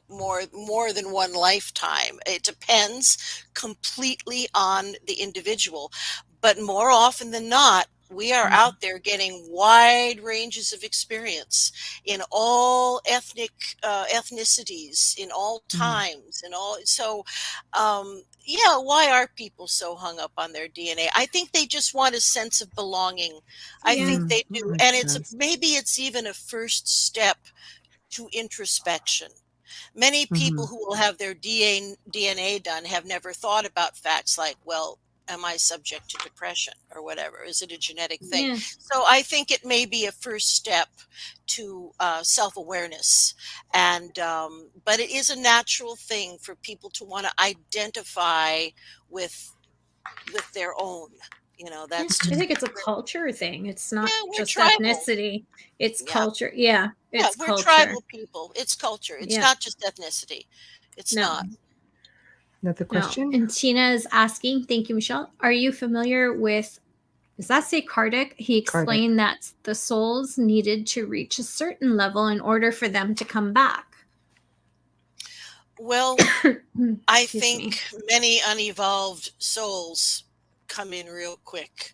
more than one lifetime. It depends completely on the individual, but more often than not, we are out there getting wide ranges of experience in all ethnicities, in all times, and all. So, why are people so hung up on their DNA? I think they just want a sense of belonging. I think they do, and maybe it's even a first step to introspection. Many people who will have their DNA done have never thought about facts like, well, am I subject to depression or whatever? Is it a genetic thing? Yeah. So I think it may be a first step to self-awareness. And but it is a natural thing for people to want to identify with their own. That's just, I think it's a culture thing. It's not just tribal. Ethnicity. It's culture. Yeah. It's we're culture. tribal people. It's culture. It's not just ethnicity. It's not. Another question? No. And Tina is asking, thank you, Michelle. Are you familiar with, does that say Kardec? He explained that the souls needed to reach a certain level in order for them to come back. Well, I think many unevolved souls come in real quick.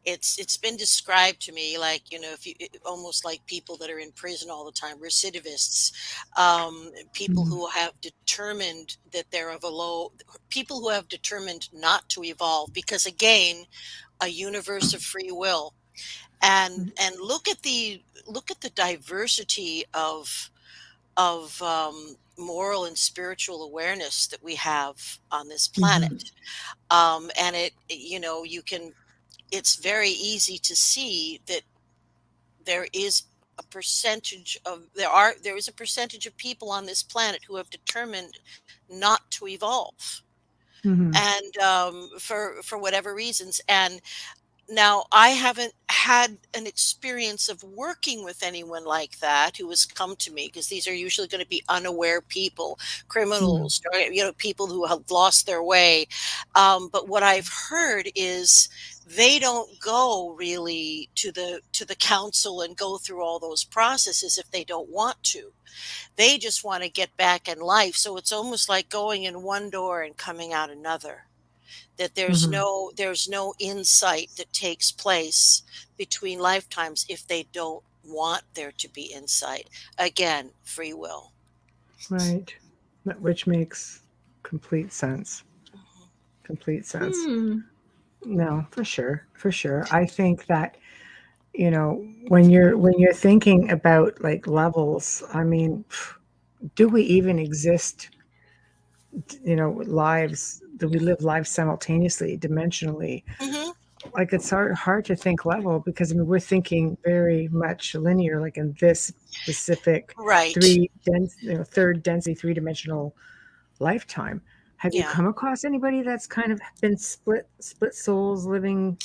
It's been described to me like, if you almost like people that are in prison all the time, recidivists, people who have determined that they're people who have determined not to evolve, because again, a universe of free will, and look at the diversity of moral and spiritual awareness that we have on this planet. And it's very easy to see that there is a percentage of there is a percentage of people on this planet who have determined not to evolve, and for whatever reasons. And now, I haven't had an experience of working with anyone like that who has come to me, because these are usually going to be unaware people, criminals, or, people who have lost their way. But what I've heard is they don't go really to the council and go through all those processes if they don't want to. They just want to get back in life. So it's almost like going in one door and coming out another. That there's no insight that takes place between lifetimes if they don't want there to be insight. Again, free will. Right. Which makes complete sense. Complete sense. No, for sure. For sure. I think that, when you're thinking about like levels, I mean, do we even exist? Lives, do we live lives simultaneously, dimensionally? Like, it's hard to think level, because we're thinking very much linear, like in this specific Right. third density, three-dimensional lifetime. Have you come across anybody that's kind of been split souls living?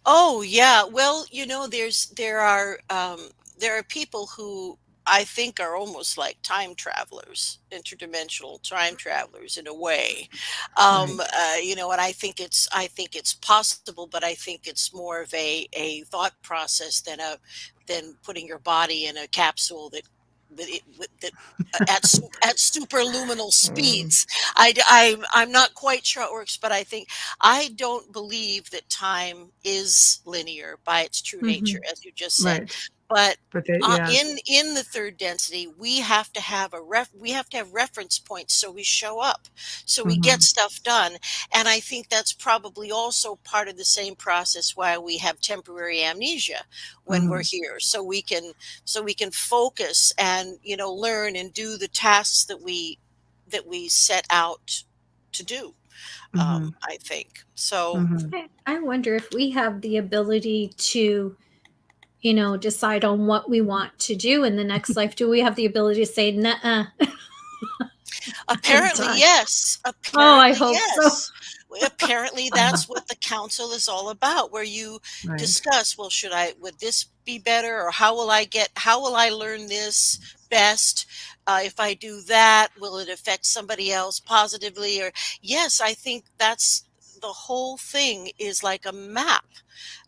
Oh yeah. Well, there are people who I think are almost like time travelers, interdimensional time travelers in a way. And I think it's possible, but I think it's more of a thought process than putting your body in a capsule that at superluminal speeds. I'm not quite sure it works, but I don't believe that time is linear by its true nature, as you just said. Right. But yeah. in the third density, we have to have reference points, so we show up, so we get stuff done. And I think that's probably also part of the same process why we have temporary amnesia when we're here, so we can focus and learn and do the tasks that we set out to do. I think so. I wonder if we have the ability to decide on what we want to do in the next life. Do we have the ability to say, nuh-uh? Apparently, yes. I hope so. Apparently, that's what the council is all about, where you discuss, well, would this be better? Or how will I learn this best? If I do that, will it affect somebody else positively? Or yes, I think that's the whole thing, is like a map,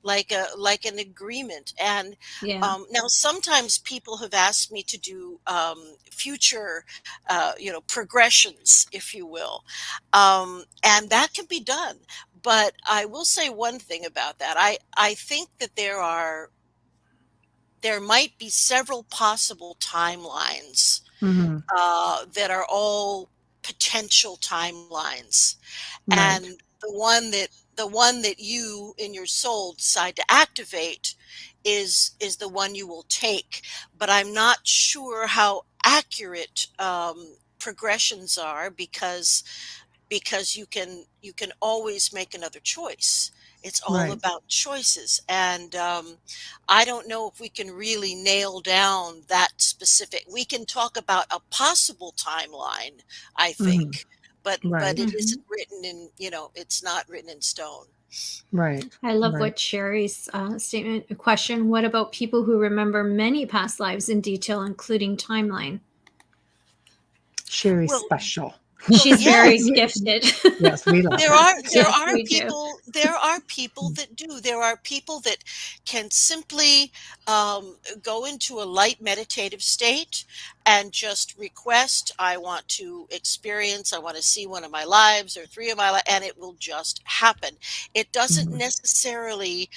like an agreement. And now sometimes people have asked me to do future progressions, if you will, and that can be done. But I will say one thing about that. I think that there might be several possible timelines that are all potential timelines, and the one that you in your soul decide to activate is the one you will take. But I'm not sure how accurate progressions are, because you can always make another choice. It's all about choices. And I don't know if we can really nail down that specific. We can talk about a possible timeline, I think, but it isn't written in, it's not written in stone. Right. I love what Sherry's statement, question. What about people who remember many past lives in detail, including timeline? Sherry's special. She's very gifted. Yes, we love there her. There are people that do. There are people that can simply go into a light meditative state and just request, I want to see one of my lives or three of my lives, and it will just happen. It doesn't necessarily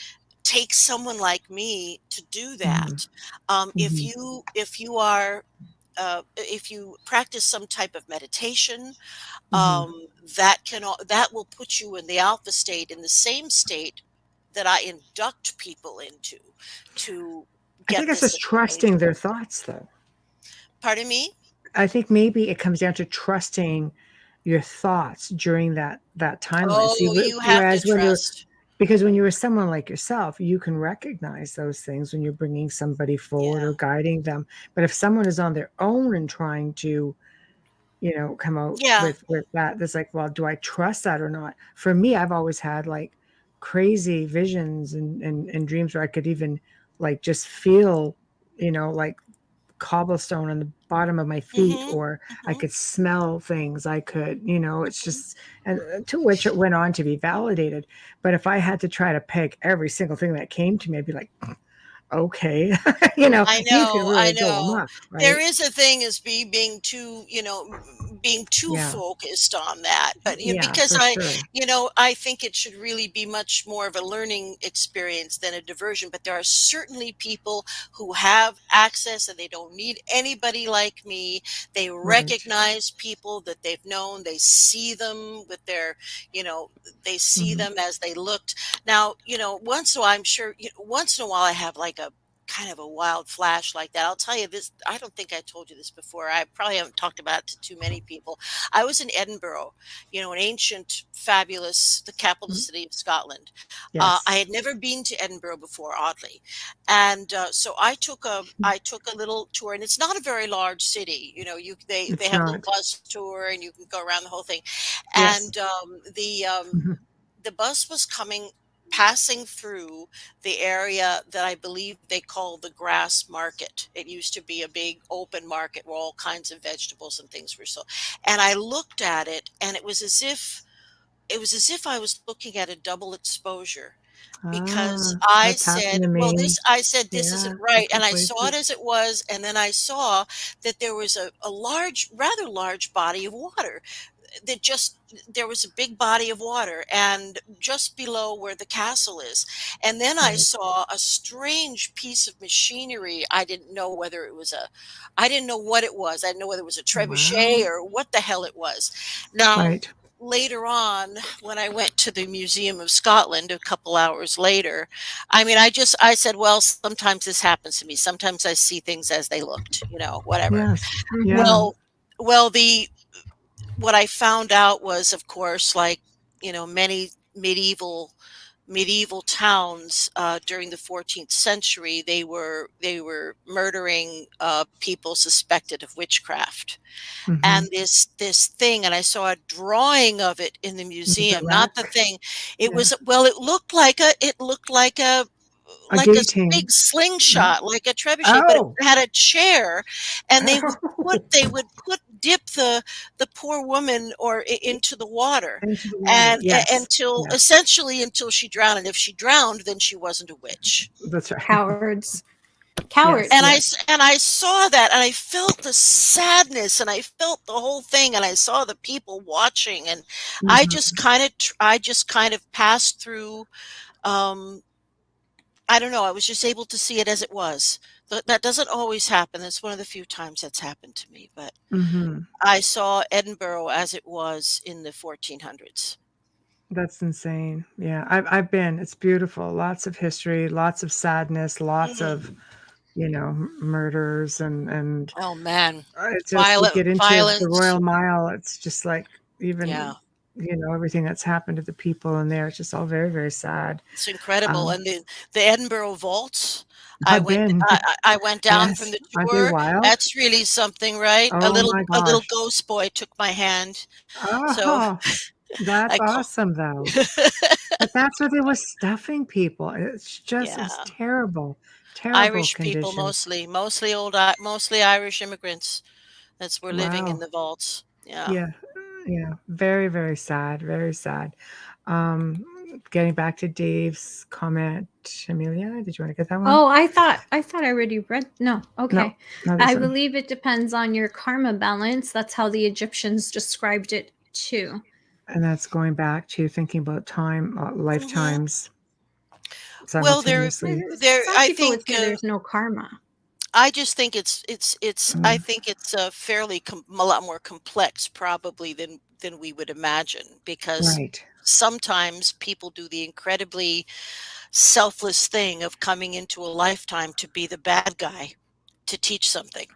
take someone like me to do that. If you practice some type of meditation, that will put you in the alpha state, in the same state that I induct people into to get. I think that's just trusting their thoughts, though. Pardon me? I think maybe it comes down to trusting your thoughts during that timeline. Oh, you have to trust. Because when you're someone like yourself, you can recognize those things when you're bringing somebody forward Yeah. or guiding them. But if someone is on their own and trying to, come out Yeah. with that, it's like, well, do I trust that or not? For me, I've always had like crazy visions and dreams where I could even like just feel, like cobblestone on the bottom of my feet, Mhm. or I Mhm. could smell things. I could, it's just, and to which it went on to be validated. But if I had to try to peg every single thing that came to me, I'd be like, okay, I you could know, I really go know. amok, There right? is a thing as being too, being too Yeah. focused on that. But Yeah, because for sure. I think it should really be much more of a learning experience than a diversion. But there are certainly people who have access and they don't need anybody like me. They Right. recognize people that they've known. They see them with their, you know, they see Hmm. them as they looked. Now, once in a while, I'm sure, once in a while I have like a kind of a wild flash like that. I'll tell you this, I don't think I told you this before. I probably haven't talked about it to too many people. I was in Edinburgh, an ancient, fabulous, the capital city of Scotland. I Yes. had never been to Edinburgh before, oddly, and so I took a little tour, and it's not a very large city. They It's have a little not. bus tour, and you can go around the whole thing, Yes. and Hmm. the bus was passing through the area that I believe they call the grass market. It used to be a big open market where all kinds of vegetables and things were sold. And I looked at it, and it was as if I was looking at a double exposure, because I That's happened said, to well, me. this isn't Yeah, right. And different I saw it places. as it was. And then I saw that there was a large, rather large body of water that just there was a big body of water and just below where the castle is. And then I Right. saw a strange piece of machinery. I didn't know what it was. I didn't know whether it was a trebuchet Wow. or what the hell it was. Now, Right. later on, when I went to the Museum of Scotland a couple hours later, I said, well, sometimes this happens to me. Sometimes I see things as they looked, whatever. Yes. Yeah. Mhm. Well, the what I found out was, of course, like, many medieval towns during the 14th century, they were murdering people suspected of witchcraft. Hmm. And this thing, and I saw a drawing of it in the The museum, not the wreck. thing. It Yeah. was, well, it looked like a A like a big guillotine. Mhm. slingshot, like a trebuchet, but it Oh. had a chair, and they would dip the poor woman into the water, Into the water. and Yes. until Yes. essentially until she drowned. And if she drowned, then she wasn't a witch. That's right. Cowards. Yes. Cowards. Yes. And I saw that, and I felt the sadness, and I felt the whole thing, and I saw the people watching, and Hmm. I just kind of passed through. Um, I don't know. I was just able to see it as it was. That doesn't always happen. It's one of the few times that's happened to me. But Hmm. I saw Edinburgh as it was in the 1400s. That's insane. Yeah. I've been. It's beautiful. Lots of history, lots of sadness, lots of, Mhm. murders and Oh man, it's just you violent get into the violence. Royal Mile, it's just like Yeah, even, everything that's happened to the people in there, it's just all very, very sad. it's incredible. Um, And the Edinburgh vaults. I I've went been. I went down from Yes. the Aren't they tour. wild? That's really something, right? A Oh little my a little gosh. ghost boy took my hand. So Oh, that's I call awesome though. But that's where they were stuffing people. It's yeah. terrible, terrible Irish people conditions. mostly Irish immigrants that's were living in Wow. the vaults. Yeah. Yeah. Yeah. Very, very sad. Very sad. Um, Getting back to Dave's comment, Amelia, did you want to get that one? Oh, I thought I already read. No, No, okay. not this I one. believe it depends on your karma balance. That's how the Egyptians described it too. And that's going back to thinking about time, Mhm. lifetimes Well, simultaneously. Some I people would think say there's no karma. I just think it's I Mm, think it's a lot more complex probably than we would imagine, because right. sometimes people do the incredibly selfless thing of coming into a lifetime to be the bad guy, to teach something.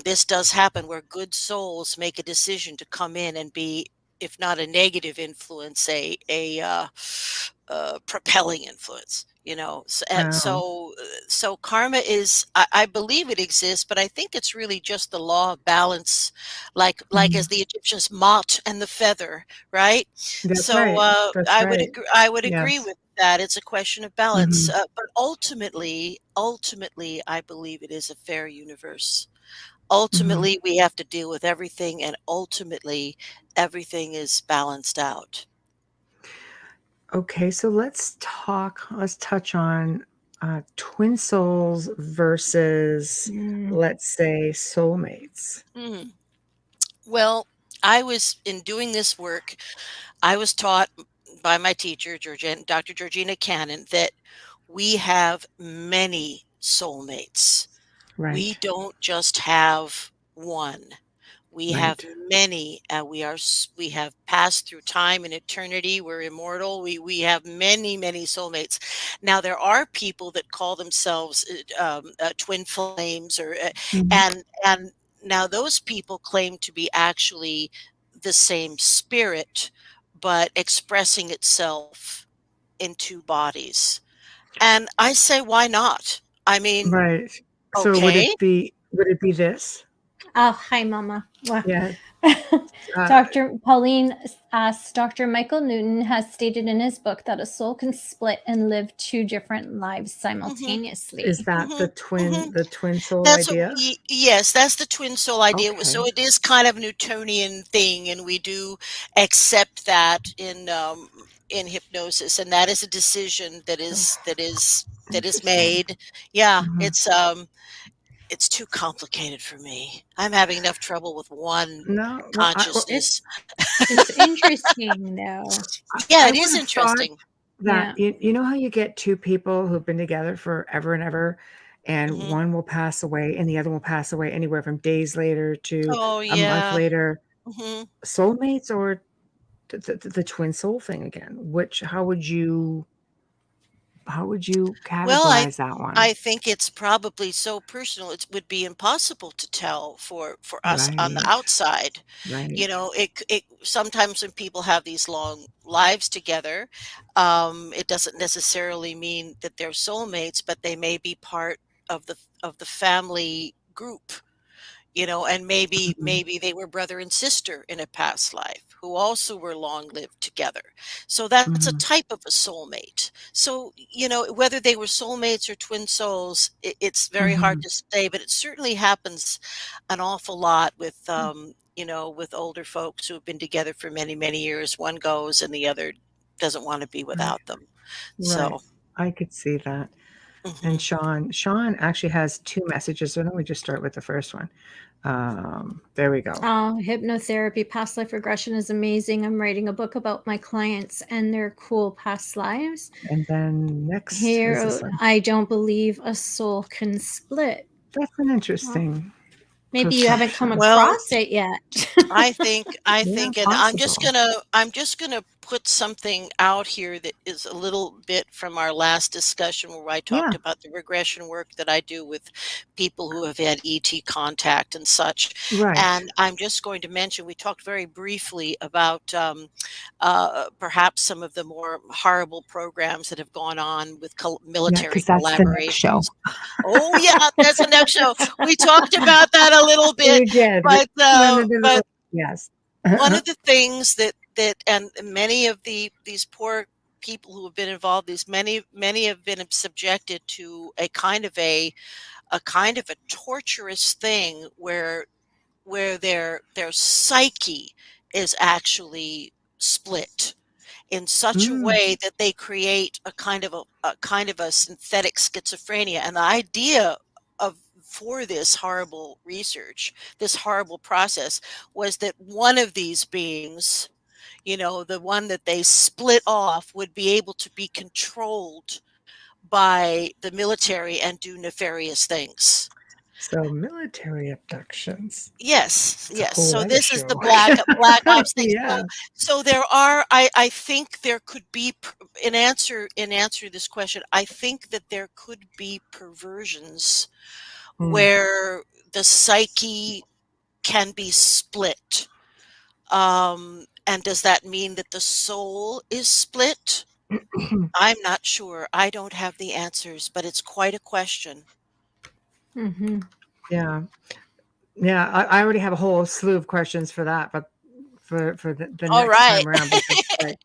This does happen where good souls make a decision to come in and be, if not a negative influence, propelling influence, you know. Wow. So karma is, I believe it exists, but I think it's really just the law of balance, like as Mhm. the Egyptians, Mot and the feather, right? That's So right. That's right. I would agree Yes. with that. It's a question of balance, Mhm. but ultimately, I believe it is a fair universe. Mhm. Ultimately, we have to deal with everything, and ultimately, everything is balanced out. Okay, so let's touch on twin souls versus, Mm. let's say, soulmates. Mhm. Well, I was in doing this work, I was taught by my teacher, Dr. Georgina Cannon, that we have many soulmates. We Right. don't just have one. We have Right. many. We have passed through time and eternity. We're immortal. We have many soulmates. Now there are people that call themselves twin flames, Mhm. and now those people claim to be actually the same spirit, but expressing itself in two bodies. And I say, why not? I mean, Right. So okay. would it be this? Oh, hi, Mama. Well, Yeah. Uh, Dr. Pauline asks, Dr. Michael Newton has stated in his book that a soul can split and live two different lives Mhm, is simultaneously. that mhm, mhm. the twin soul That's what idea? yes, that's the twin soul idea. So Okay. it is kind of a Newtonian thing, and we do accept that in hypnosis, and that is a decision that is Interesting. made. Yeah, Mhm. it's too complicated for me. I'm having enough trouble with one No, consciousness. It's interesting, though. Yeah, I it would is have thought interesting. that Yeah. you know how you get two people who've been together forever and ever, and Mhm. one will pass away and the other will pass away anywhere from days later to Oh, a month yeah. later. Mhm. Soulmates or the twin soul thing again? Which how would you Well, categorize that one? I think it's probably so personal, it would be impossible to tell for us on the Right, outside. You right. know, it sometimes when people have these long lives together, it doesn't necessarily mean that they're soulmates, but they may be part of the family group, you know, and Mhm, maybe they were brother and sister in a past life who also were long lived together. So that's a mhm, type of a soulmate. So, you know, whether they were soulmates or twin souls, it's very hard mhm. to say, but it certainly happens an awful lot with you know, with older folks who have been together for many years. One goes and the other doesn't want to be Right, without them. right. So I could see that. And mhm. Sean actually has 2 messages, so why don't we just start with the first one? There we go. Hypnotherapy, past life regression is amazing. I'm writing a book about my clients and their cool past lives. And then next is this Here, one. I don't believe a soul can split. That's an Well, interesting maybe you haven't come perception. Well, across it yet. Yeah, and possible. I'm just gonna put something out here that is a little bit from our last discussion where I talked Yeah, about the regression work that I do with people who have had ET contact and such. right. And I'm just going to mention we talked very briefly about perhaps some of the more horrible programs that have gone on with Yeah, military because that's the next show. collaborations. Oh yeah, that's the next show. We talked about that a little bit, We did. We but went into the yes. one of the things that and many of these poor people who have been involved, these many have been subjected to a kind of a torturous thing where their psyche is actually split in such a Mm, way that they create a kind of a synthetic schizophrenia. And the idea of for this horrible research, this horrible process, was that one of these beings, you know, the one that they split off, would be able to be controlled by the military and do nefarious things. so military abductions. Yes, It's a yes. whole So other this is the show. black ops thing. Yeah. So there are. I think there could be in answer to this question. I think that there could be perversions Mm. where the psyche can be split. And does that mean that the soul is split? I'm not sure. I don't have the answers, but it's quite a question. Mm-hmm. Yeah. Yeah. I already have a whole slew of questions for that, but for the All next right. time around, because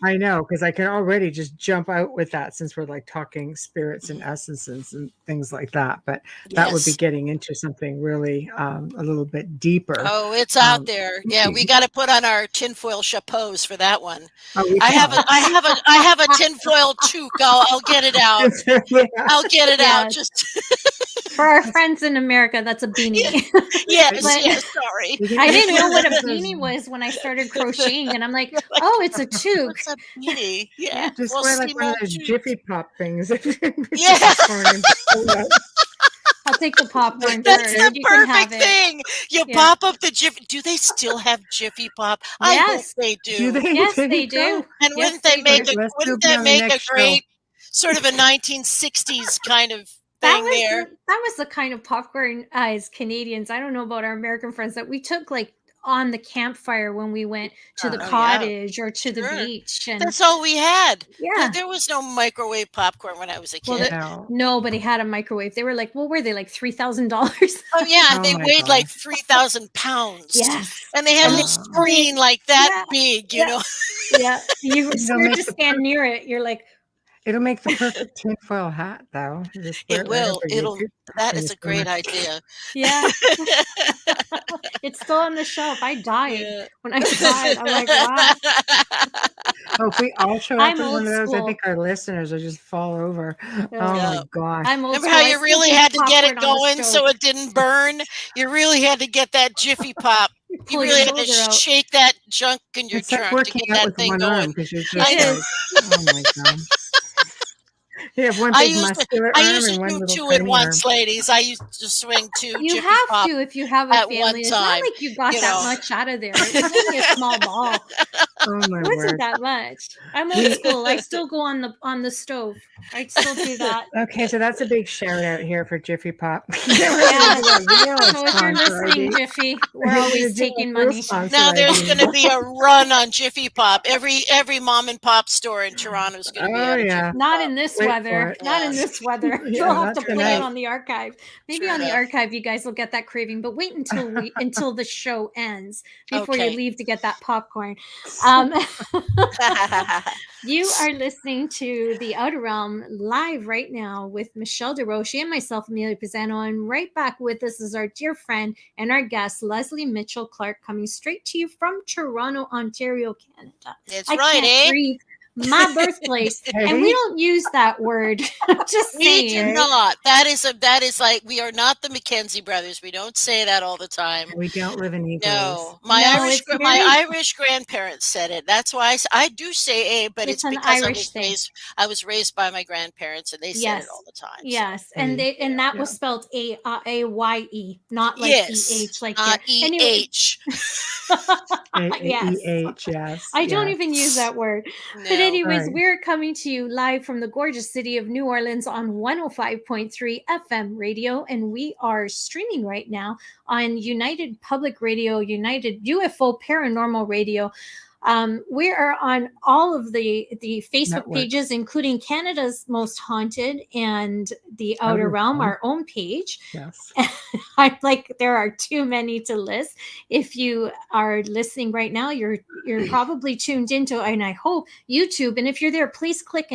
I know, because I can already just jump out with that since we're like talking spirits and essences and things like that. But that would be Yes. getting into something really a little bit deeper. Oh, it's out there. Yeah, we got to put on our tinfoil chapeaux for that one. We I have can. I have a tinfoil toque. I'll get it out. Yeah. I'll get it out. Yes. Just For our friends in America, that's a beanie. yes, But- yes. Sorry. I didn't know what a beanie was when I started crocheting, and I'm like, oh, it's a toque. What's a beanie? Yeah. Just Well, wear like one of small those toque. Jiffy Pop things. Yeah. I'll take the popcorn That's first. the You can have perfect it. thing. You Yeah. pop up the Jiffy. Do they still have Jiffy Pop? I hope Yes. they Do they? Yes, There they you go. do. And Yes, wouldn't they they make do. a Let's wouldn't do it that on the make a next show. great sort of a 1960s kind of That thing was there? that was the kind of popcorn as Canadians. I don't know about our American friends that we took like on the campfire when we went to the Oh, yeah. cottage or to the Sure. beach, and That's all we had. yeah. There was no microwave popcorn when I was a Well, kid. No. Nobody had a microwave. They were like, what were they, like $3,000? Oh yeah, Oh they my weighed like gosh. 3,000 pounds. Yes. And they had a little Wow. screen like that Yeah. big, you Yeah. know. Yeah. You were It'll scared make to the stand near it. You're like, It'll make the perfect tinfoil hat, though. Just wear It it right will. over your It'll. toothbrush That in is the a great summer. idea. yeah. It's still on the shelf. I died Yeah. when I saw it. I'm like, wow. Oh, if we all show up I'm with old one of those, I school. think our listeners will just fall over. Oh Yeah. my gosh. I'm old Remember school. how I you still really do had to get it popcorn on the going so stove. it didn't burn? You really had to get that Jiffy Pop. You Pull really your had to shoulder out. shake that junk in your It's like trunk to working get out that with thing one going. arm because you're It just is. like, oh my gosh. You have one I big used to muscular I arm used and to one do little 2 at tiny arm. once, ladies. I used to swing 2 You Jiffy have Pop to if you have a at one family. It's not time, like you got you that know. much out of there. It's only a small ball. Oh my It wasn't word. that much. I'm old school. I still go on the stove. I still do that. Okay, so that's a big shout out here for Jiffy Pop. Yeah. Real So if you're sponsor listening, ID. Jiffy, we're We're gonna always do a taking real money. sponsor Now there's ID. going to be a run on Jiffy Pop. Every mom and pop store in Toronto is going to be Oh out of yeah. Jiffy Not Pop. in this Wait for weather. it. Not in Yeah. this weather. Yeah, You'll have to not play tonight. it on the archive. Maybe True on the enough. archive, you guys will get that craving. But wait until the show ends before you Okay. leave to get that popcorn. Um, You are listening to The Outer Realm live right now with Michelle DeRoche and myself, Amelia Pisano. And right back with us is our dear friend and our guest, Lesley Mitchell-Clarke, coming straight to you from Toronto, Ontario, Canada. That's I right, can't eh? breathe. My birthplace. And we Hey. don't use that word. Just We do saying. not. That is like we are not the Mackenzie brothers. We don't say that all the time. We don't live in Eagles. No, No, it's my very- Irish grandparents said it. That's why I do say "a," but It's it's an because Irish thing. I was raised by my grandparents, and they said Yes. it all the time. so. Yes, and that was spelled A-Y-E, not like Yes, E-H. Like not yeah. Anyway, E-H. yes. E-H, yes. I don't yes. even use that word. But No. anyways, Right. we're coming to you live from the gorgeous city of New Orleans on 105.3 FM radio, and we are streaming right now on United Public Radio, United UFO Paranormal Radio. We are on all of the Facebook Networks. pages, including Canada's Most Haunted and the Outer Outer Realm, Realm. our own page. Yes. I'm like, there are too many to list. If you are listening right now, you're probably tuned into, and I hope, YouTube. And if you're there, please click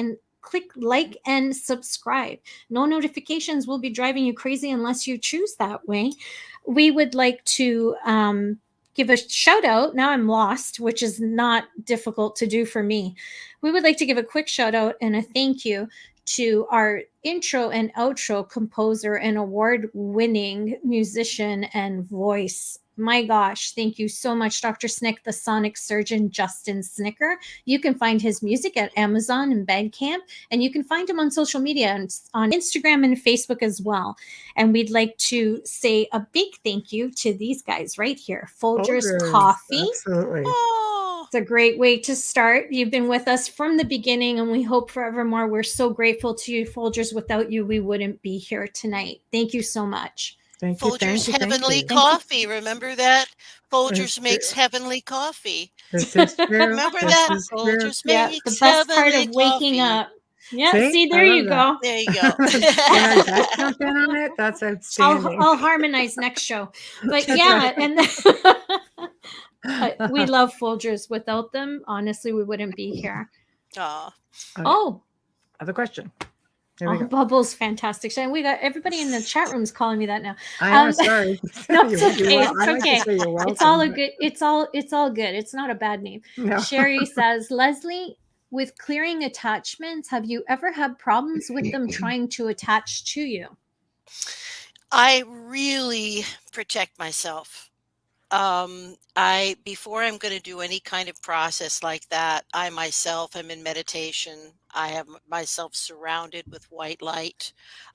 like and subscribe. No notifications will be driving you crazy unless you choose that way. We would like to give a shout out. Now I'm lost, which is not difficult to do for me. We would like to give a quick shout out and a thank you to our intro and outro composer and award-winning musician and voice. My gosh, thank you so much, Dr. Snick, the sonic surgeon, Justin Snicker. You can find his music at Amazon and Bandcamp, and you can find him on social media, on Instagram and Facebook as well. And we'd like to say a big thank you to these guys right here, Folgers Folgers, Coffee. Absolutely. Oh, It's a great way to start. You've been with us from the beginning, and we hope forevermore. We're so grateful to you, Folgers. Without you, we wouldn't be here tonight. Thank you so much. Thank you. Folgers Thank you. Thank Heavenly you. Coffee. Remember that? Folgers It's makes true. heavenly coffee. This is true. Remember This that? is true. Folgers Yeah, the makes best part of heavenly waking coffee. up. Yeah, See, see, I there love you that. go. There you go. Can our guest jump in on it? That's outstanding. I'll harmonize next show. But That's yeah, right. and we love Folgers. Without them, honestly, we wouldn't be here. Aw. Oh, Other question. There we go. Bubbles, fantastic. And we got everybody in the chat rooms calling me that now. I am sorry. No, it's You're okay. wel- It's I like to okay. say you're welcome. It's all a but- good. It's all good. It's not a bad name. No. Sherry says, Lesley, with clearing attachments, have you ever had problems with them trying to attach to you? I really protect myself. Before I'm going to do any kind of process like that, I myself am in meditation. I have myself surrounded with white light.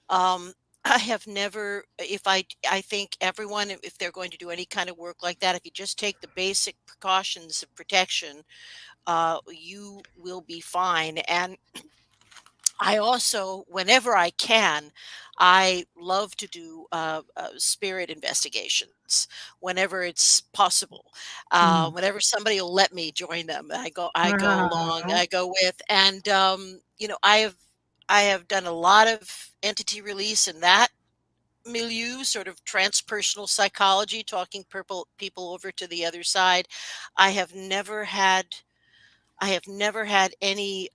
I have never, I think everyone, if they're going to do any kind of work like that, if you just take the basic precautions of protection, you will be fine. And I also, whenever I can, I love to do spirit investigations whenever it's possible. Whenever somebody will let me join them, I go along, Wow. I go with, and I have done a lot of entity release in that milieu, sort of transpersonal psychology, talking people over to the other side. I have never had any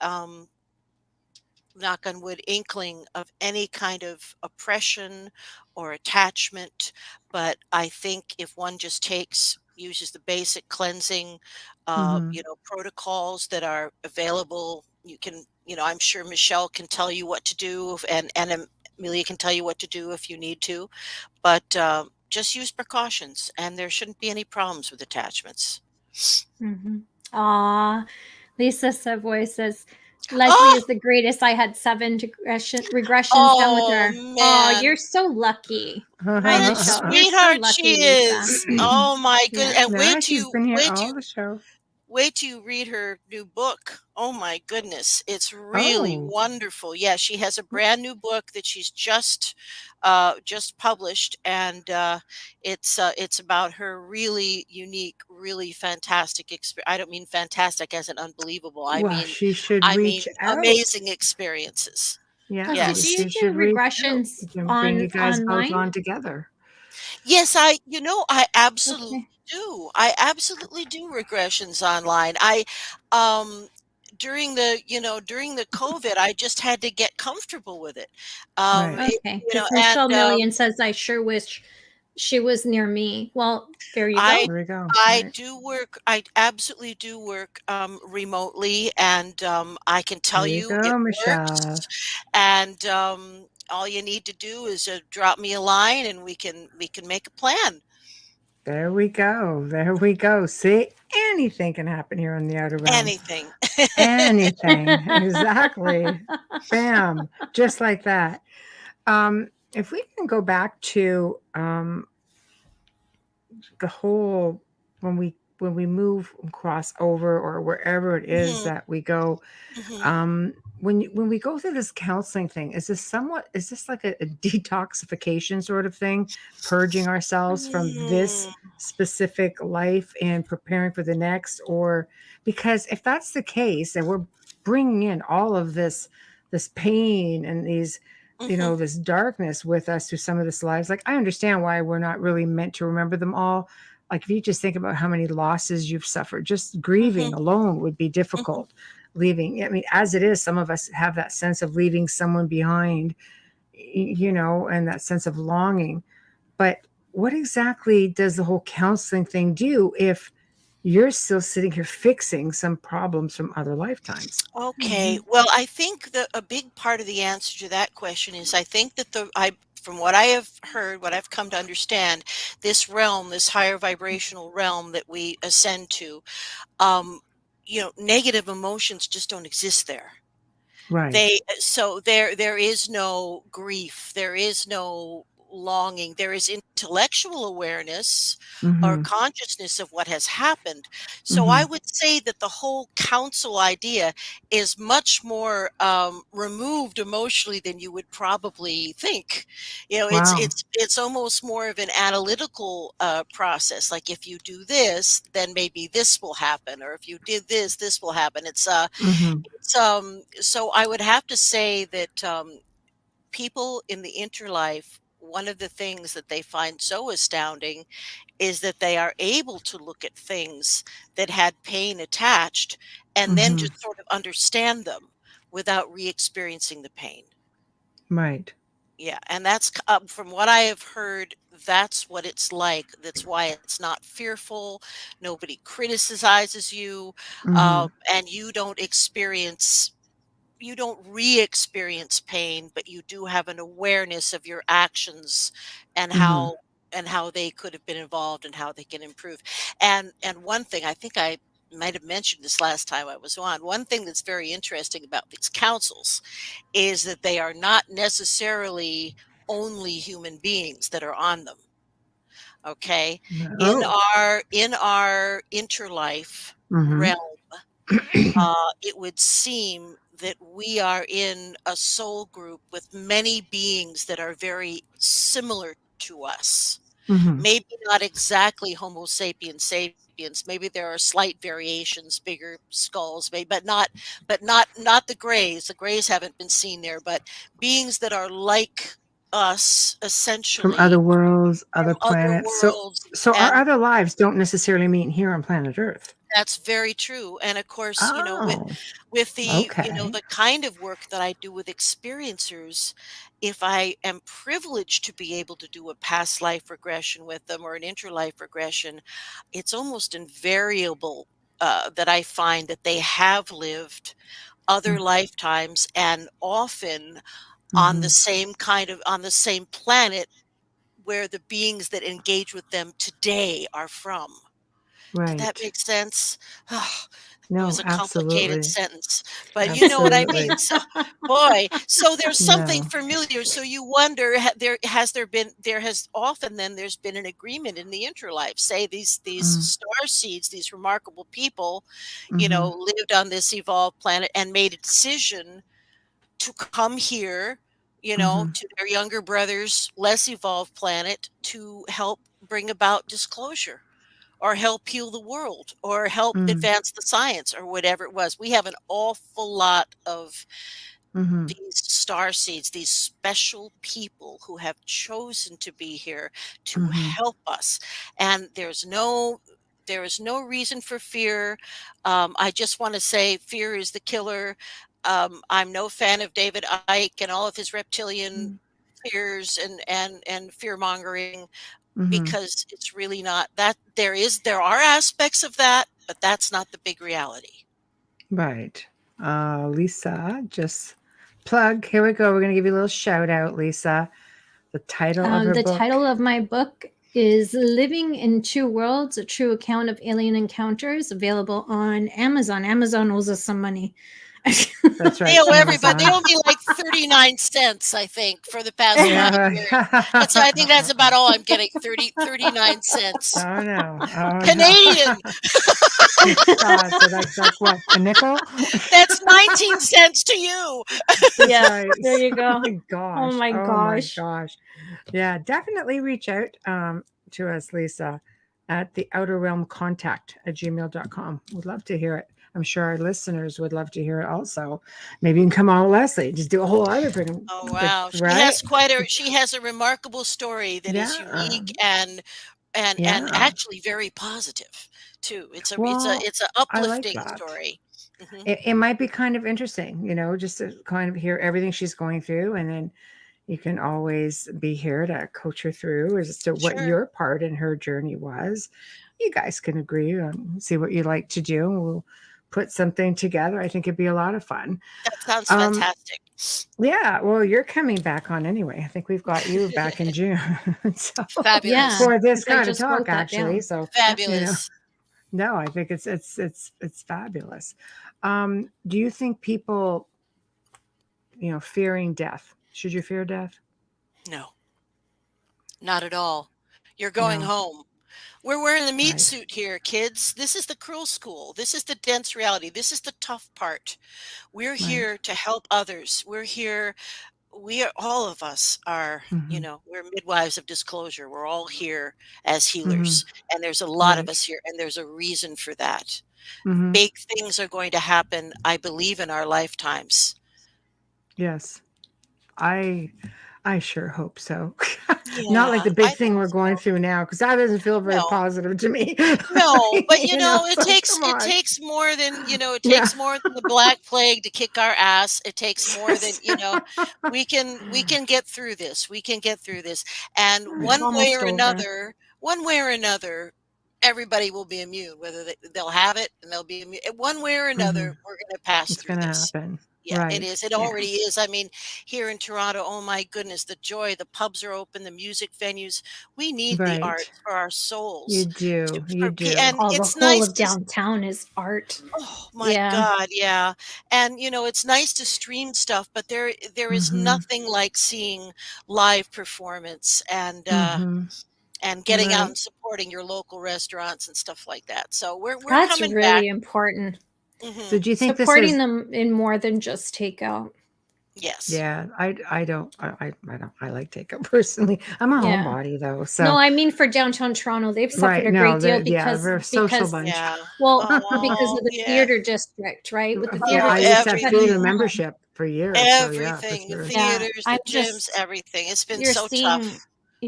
knock on wood, inkling of any kind of oppression or attachment. But I think if one just uses the basic cleansing, protocols that are available, I'm sure Michelle can tell you what to do, and Amelia can tell you what to do if you need to. But just use precautions, and there shouldn't be any problems with attachments. Aw, Lisa Savoy says, Lesley is the greatest. I had 7 regressions done with her. Man. Oh, you're so lucky. What a sweetheart she is. Oh my goodness. And Yeah, she's been here all the show. Wait till you read her new book. Oh my goodness. It's really wonderful. Yeah, she has a brand new book that she's just published, and it's about her really unique, really fantastic experience. I don't mean fantastic as in unbelievable. I mean she should reach out. Amazing experiences. Yeah. Yes. Do you do regressions bring you guys online? both on together. Yes, I absolutely do. I absolutely do regressions online. During the COVID, I just had to get comfortable with it. Right. Okay. Michelle Million says, I sure wish she was near me. Well, there you go. There we go. I absolutely do work remotely, and I can tell you it works. And all you need to do is drop me a line, and we can make a plan. There we go. There we go. See, anything can happen here on the Outer Realms. Anything. Anything. Exactly. Bam. Just like that. If we can go back to the whole when we move and cross over, or wherever it is that we go, when we go through this counseling thing, is this like a detoxification sort of thing, purging ourselves from this specific life and preparing for the next? Or because if that's the case, and we're bringing in all of this pain and these this darkness with us through some of this lives, like I understand why we're not really meant to remember them all. Like if you just think about how many losses you've suffered, just grieving alone would be difficult. Leaving, I mean, as it is, some of us have that sense of leaving someone behind, and that sense of longing. But what exactly does the whole counseling thing do if you're still sitting here fixing some problems from other lifetimes? Okay. Well, I think a big part of the answer to that question is I think that from what I have heard, what I've come to understand, this realm, this higher vibrational realm that we ascend to, negative emotions just don't exist there. Right. So there is no grief. There is no longing. There is intellectual awareness or Mm-hmm. consciousness of what has happened. So I Mm-hmm. would say that the whole council idea is much more removed emotionally than you would probably think. You know, Wow. it's almost more of an analytical process. Like if you do this, then maybe this will happen, or if you did this, this will happen. Mm-hmm. So I would have to say that people in the interlife, one of the things that they find so astounding is that they are able to look at things that had pain attached and then Mm-hmm. just sort of understand them without re-experiencing the pain. Right. Yeah, and that's from what I have heard, that's what it's like. That's why it's not fearful. Nobody criticizes you, Mm-hmm. and you don't re-experience pain, but you do have an awareness of your actions and Mm-hmm. how they could have been involved and how they can improve. And one thing, I think I might have mentioned this last time I was on, one thing that's very interesting about these councils is that they are not necessarily only human beings that are on them. Okay. Oh. In our interlife Mm-hmm. realm, it would seem that we are in a soul group with many beings that are very similar to us. Mm-hmm. Maybe not exactly Homo sapiens sapiens. Maybe there are slight variations, bigger skulls, maybe, but not the Greys. The Greys haven't been seen there, but beings that are like us, From other essentially, worlds, other from other planets. worlds. So our And other lives don't necessarily mean here on planet Earth. that's very true. And of course, Oh, with the, okay. the kind of work that I do with experiencers, if I am privileged to be able to do a past life regression with them or an interlife regression, it's almost invariable that I find that they have lived other lifetimes, and often on Mm-hmm. on the same planet where the beings that engage with them today are from. Did that Right. make sense? It was No, a complicated absolutely. sentence, but you know what I mean. Absolutely. So, boy, so there's something No. familiar. So you wonder, there's been an agreement in the interlife. Say these star seeds, these remarkable people, Mm-hmm. lived on this evolved planet and made a decision to come here, Mm-hmm. to their younger brothers, less evolved planet to help bring about disclosure or help heal the world or help Mm-hmm. advance the science or whatever it was. We have an awful lot of Mm-hmm. these star seeds, these special people who have chosen to be here to Mm-hmm. help us. And there is no reason for fear. I just want to say fear is the killer. I'm no fan of David Icke and all of his reptilian fears and fear mongering, Mm-hmm. because it's really not that. There are aspects of that, but that's not the big reality. Right. Lisa, just plug. Here we go. We're going to give you a little shout out, Lisa. The title of her The book. title of my book is Living in Two Worlds, A True Account of Alien Encounters, available on Amazon. Amazon owes us some money. That's right. They owe everybody. They Amazon. owe me like 39 cents, I think, for the past 5 years. Yeah. I think that's about all I'm getting, 39 cents. Oh no. Oh Canadian. no. So that's like what? A nickel? That's 19 cents to you. That's Yeah, right. there you go. Oh my gosh. Oh my gosh. Gosh. Yeah, definitely reach out to us, Lisa, at the outer realm contact at gmail.com. We'd love to hear it. I'm sure our listeners would love to hear it also. Maybe you can come on, Lesley. Just do a whole other thing. Oh wow, Right? she has a remarkable story that is Yeah. unique and Yeah. actually very positive too. Well, It's a I like uplifting that. story. Mhm. It might be kind of interesting, just to kind of hear everything she's going through. And then you can always be here to coach her through as to what Sure. your part in her journey was. You guys can agree on see what you like to do. We'll put something together. I think it'd be a lot of fun. That sounds Um, fantastic. Yeah, well, you're coming back on anyway. I think we've got you back in June. So Fabulous. for this I kind of just wrote talk, that actually. down. So Fabulous. no, I think it's fabulous. Do you think people, fearing death? Should you fear death? No. Not at all. You're going No. home. We're wearing the meat Right. suit here, kids. This is the cruel school. This is the dense reality. This is the tough part. We're Right. here to help others. We're here. We are, all of us are, Mm-hmm. we're midwives of disclosure. We're all here as Mm-hmm. healers. And there's a lot of Right. us here, and there's a reason for that. Mm-hmm. Big things are going to happen, I believe, in our lifetimes. Yes. I sure hope so. Not like Yeah, the I big thing think we're going so. through now, because that doesn't feel very No. positive to me. No, but So come it on. takes more than, it Yeah. takes more than the Black Plague to kick our ass. It takes more than, we can get through this. We can get through this. And It's almost over. one way or another, everybody will be immune, whether they'll have it and they'll be immune. One way or another, Mhm. we're going to pass It's through gonna this. happen. Yeah, it Right. is. It Yeah. already is. I mean, here in Toronto, oh my goodness, the joy, the pubs are open, the music venues. We need the Right. arts for our You souls. do. You And do. Oh, the it's whole nice of to, downtown is art. oh my Yeah. God, yeah. And it's nice to stream stuff, but there is Mhm. nothing like seeing live performance Mhm. and getting out Right. and supporting your local restaurants and stuff like that. So we're That's coming back. really important. Hmm. So do you think this Supporting is? them in more than just takeout. Yes. Yeah. I don't. I don't. I like takeout personally. I'm a Yeah. homebody though. So No, I mean for downtown Toronto, they've suffered right. a No. great deal Yeah. We're a social because bunch. Yeah. well, because Oh, of the yeah. theater district, right? With the Yeah. theater Oh, I used to district have having theater none. membership for years. So yeah, for everything, the sure. Yeah, theaters, I'm the gyms, just everything. It's been you're so tough.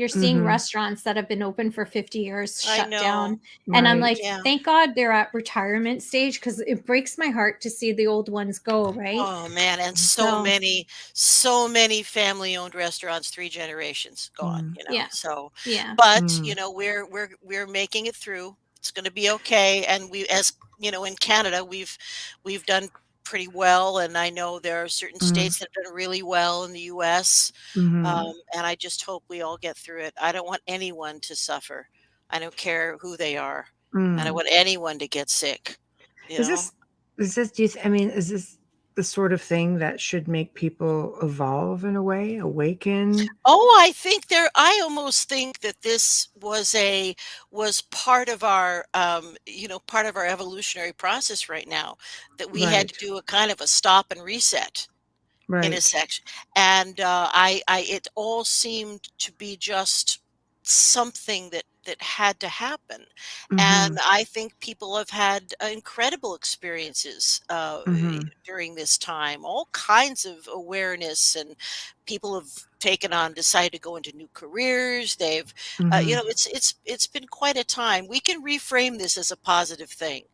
seeing Mhm. restaurants that have been open for 50 years I shut know. down, and I'm Right. like, Yeah. thank God they're at retirement stage because it breaks my heart to see the old ones go, right? Oh man, and So so many family-owned restaurants, 3 generations gone, Mm. yeah, So, yeah, but, Mm. we're making it through. It's going to be okay. And in Canada, we've done pretty well, and I know there are certain Mm. states that have done really well in the US. Mhm. And I just hope we all get through it. I don't want anyone to suffer. I don't care who they are. I don't Mm. want anyone to get sick, you Is know? this do you I mean, is this the sort of thing that should make people evolve in a way, awaken? Oh, I almost think that this was part of our evolutionary process right now, that we had to Right. do a kind of a stop and reset in a Right. section. And it all seemed to be just something that had to happen. And Mhm. I think people have had incredible experiences Mhm. during this time, all kinds of awareness, and people have decided to go into new careers. They've, Mhm. it's been quite a time. We can reframe this as a positive thing.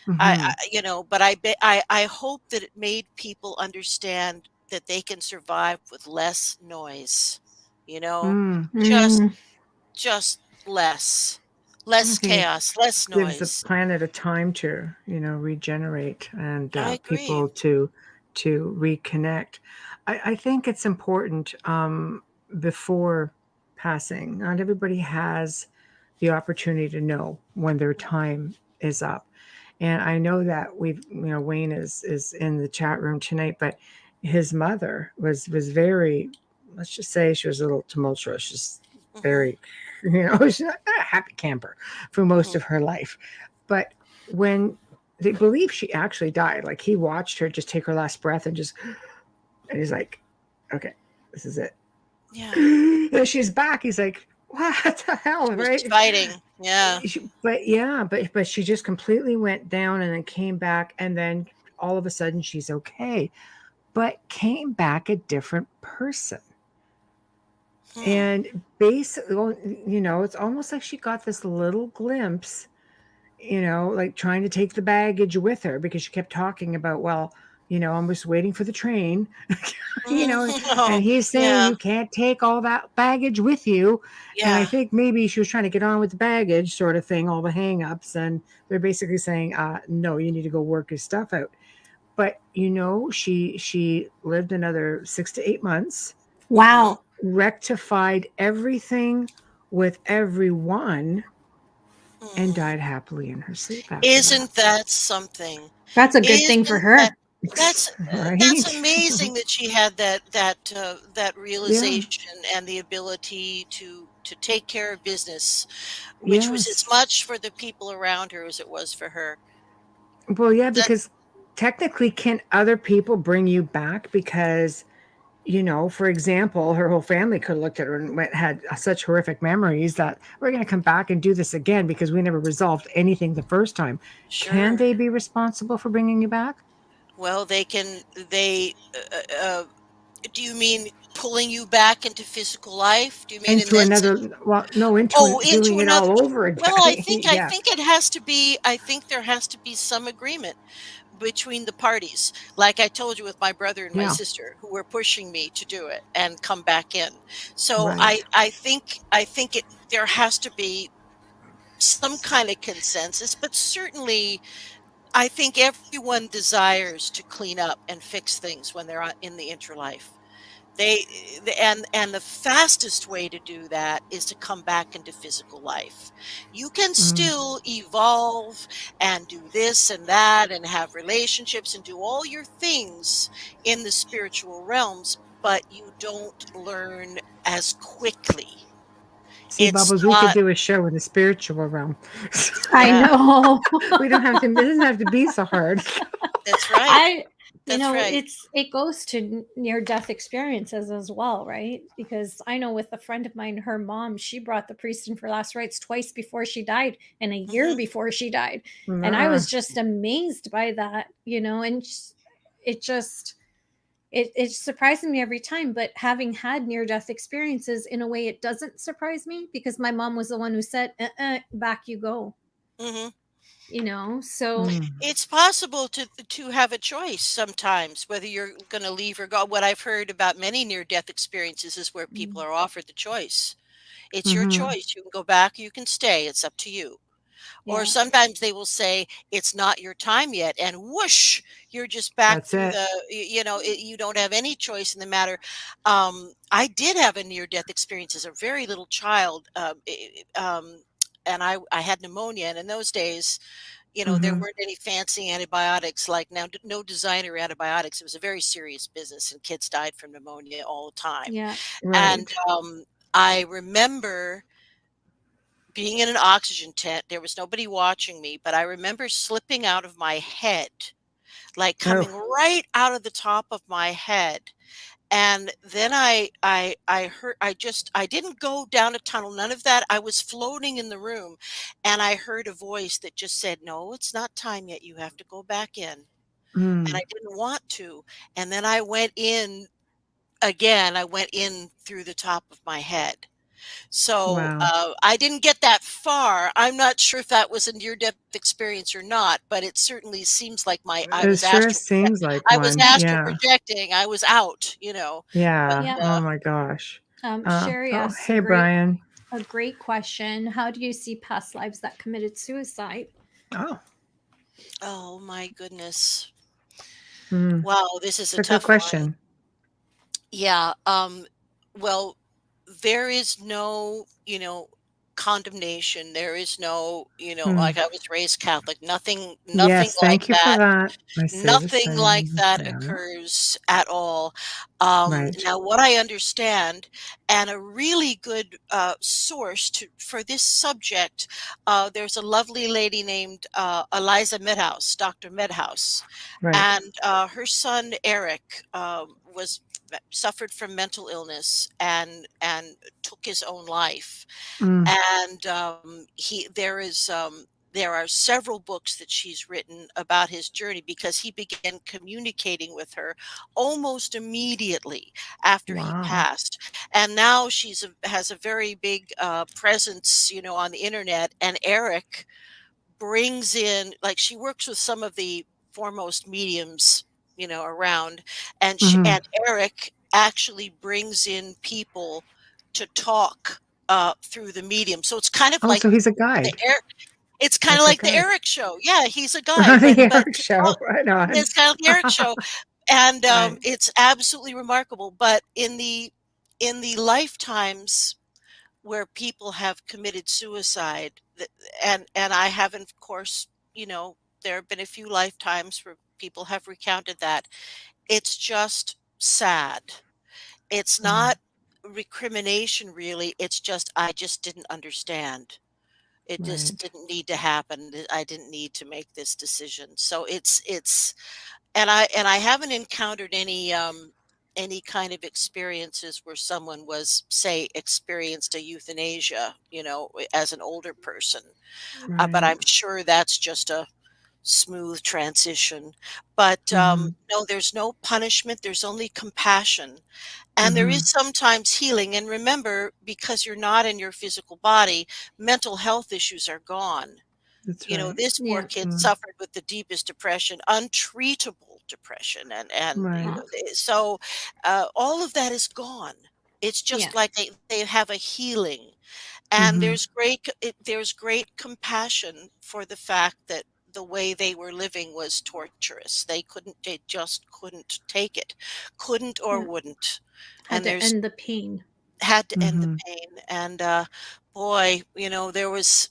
Mhm. But I hope that it made people understand that they can survive with less noise, you know, Mm. just Mm, just I less think it chaos, less gives the noise. planet a time to, regenerate and I agree. people to reconnect. I think it's important before passing. Not everybody has the opportunity to know when their time is up. And I know that Wayne is in the chat room tonight, but his mother was very, let's just say she was a little tumultuous. She's Hmm. very, she's not a happy camper for most Hmm. of her life. But when they believe she actually died, like he watched her just take her last breath and he's like, okay, this is it. Yeah, And she's back. He's like, what the hell, she was right? fighting. Yeah. But yeah, but she just completely went down and then came back, and then all of a sudden she's okay, but came back a different person. Hmm. And basically, it's almost like she got this little glimpse, like trying to take the baggage with her because she kept talking about, well, I'm just waiting for the train, you Hmm. know, Oh, and he's saying yeah. you can't take all that baggage with you. And I Yeah. think maybe she was trying to get on with the baggage sort of thing, all the hangups. And they're basically saying, no, you need to go work your stuff out. But, she lived another 6 to 8 months, Hmm. wow, rectified everything with everyone, and Hmm. died happily in her sleep after that. Isn't that something? that's a good thing for Isn't that her. that's that's Right? amazing that she had that Yeah. realization and the ability to to take care of business, which was as Yes. much for the people around her as it was for her. Well, yeah, That because technically, can other people bring you back? Because, for example, her whole family could have looked at her and had such horrific memories that we're going to come back and do this again because we never resolved anything the first time. Can sure. they be responsible for bringing you back Well, do you mean pulling you back into physical life? Do you mean in into that another? sense? Well, no, Oh, doing into it another. all over Well, again. Yeah, I think there has to be some agreement between the parties. Like I told you with my brother and my yeah, sister who were pushing me to do it and come back in. So right. I think there has to be some kind of consensus, but certainly I think everyone desires to clean up and fix things when they're in the interlife. They and the fastest way to do that is to come back into physical life. You can Mm. still evolve and do this and that and have relationships and do all your things in the spiritual realms, but you don't learn as quickly. See, It's Bubbles, we could not. do a show in the spiritual realm. I Yeah, know. We don't have to. It doesn't have to be so hard. that's right. I That's right. it goes to near death experiences as well, right? Because I know with a friend of mine, her mom, she brought the priest in for last rites twice before she died and a year Hmm. before she died. And I Ah, was just amazed by that, and it just it's surprising me every time. But having had near death experiences, in a way, it doesn't surprise me because my mom was the one who said, back you go, Hmm. so mm, It's possible to have a choice sometimes whether you're going to leave or go. What I've heard about many near death experiences is where people are offered the choice. It's your mm-hmm. choice. You can go back, you can stay. It's up to you. Or yeah. sometimes they will say it's not your time yet, and whoosh, you're just back That's through it. the. You don't have any choice in the matter. I did have a near death experience as a very little child, and I had pneumonia, and in those days there Mm-hmm. weren't any fancy antibiotics like now, no designer antibiotics. It was a very serious business, and kids died from pneumonia all the time. Yeah. And Right. I remember being in an oxygen tent. There was nobody watching me, but I remember slipping out of my head, like Oh. coming right out of the top of my head. And then I heard I didn't go down a tunnel, none of that. I was floating in the room, and I heard a voice that just said, "No, it's not time yet. You have to go back in." And I Mm. didn't want to. And then I went in again. I went in through the top of my head. So Wow. I didn't get that far. I'm not sure if that was a near-death experience or not, but it certainly seems like It sure seems like I was one. astral Yeah. projecting. I was out. But Yeah. Yeah. Oh my gosh. Sherry Oh, asks hey, Brian. a great question. How do you see past lives that committed suicide? Oh, oh my goodness. mm. Wow, this is It's a a good tough one. question. Yeah. Well, there is no, condemnation. There is no, Mm. like I was raised Catholic, nothing Yes. like Thank you for that. that. I say the Nothing like same. that Yeah. occurs at all. Right. Now, what I understand, and a really good source for this subject, there's a lovely lady named Eliza Medhouse, Dr. Medhouse, Right. and her son Eric was suffered from mental illness and took his own life. Mm. And there are several books that she's written about his journey because he began communicating with her almost immediately after he Wow. passed. And now has a very big presence, on the internet. And Eric brings in, like, she works with some of the foremost mediums, around, Hmm. and Eric actually brings in people to talk through the medium. So it's kind of Oh, like so he's a the guide. it's kind of Like a like the guide. Eric show. Yeah, he's a guy, The but Eric to show. talk, Right on. it's kind of the Eric show, and Right. it's absolutely remarkable. But in the lifetimes where people have committed suicide, and I haven't, of course, there have been a few lifetimes where people have recounted that. It's just sad. It's Mm. not recrimination really. It's just I just didn't understand. It just Right. didn't need to happen. I didn't need to make this decision. So it's and I haven't encountered any kind of experiences where someone was, say, experienced a euthanasia, as an older person. But Right. I'm sure that's just a smooth transition. But Mhm. no, there's no punishment. There's only compassion. And there is Mhm. sometimes healing. And remember, because you're not in your physical body, mental health issues are gone. That's right. This poor Yeah. kid Mm. suffered with the deepest depression, untreatable depression, and Right. so all of that is gone. It's Yeah. just like they have a healing, and Mhm. there's great compassion for the fact that the way they were living was torturous. They just couldn't take it, couldn't or Yeah. wouldn't, Had and to there's end the pain. had to end the Mhm. pain. And boy, there was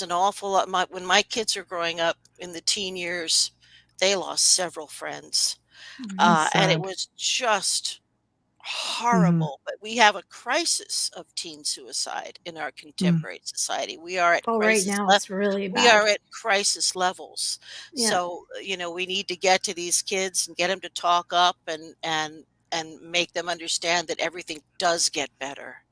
an awful lot. When my kids are growing up in the teen years, they lost several friends, Mhm. It's and it sad. was just Mhm. horrible. But we have a crisis of teen suicide in our Mm. contemporary society. We are at Oh, right now it's really we are bad. at crisis levels. Yeah. So we need to get to these kids and get them to talk up and make them understand that everything does get better,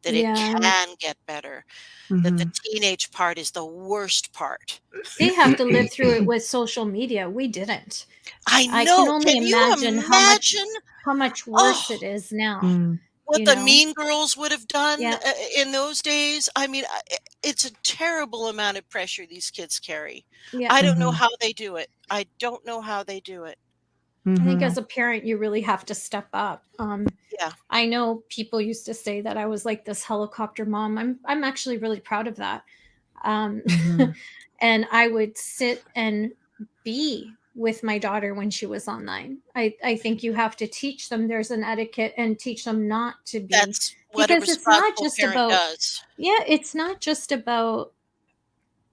that it Yeah. And can get better, that the Mhm. teenage part is the worst part. they have to live through it with social media. We didn't. I I can know. only Can you imagine imagine? how much Oh, worse it is now, Mm. what you the know? Mean Girls would have done Yeah. in those days. I mean, it's a terrible amount of pressure these kids carry. Yeah. I don't know Mhm. how they do it. I don't know how they do it. I think Mhm. as a parent, you really have to step up. Yeah. I know people used to say that I was like this helicopter mom. I'm actually really proud of that. Um, Mhm. and I would sit and be with my daughter when she was online. I think you have to teach them there's an etiquette and teach them not to be, That's what a because it's not responsible just parent about, does. yeah, it's not just about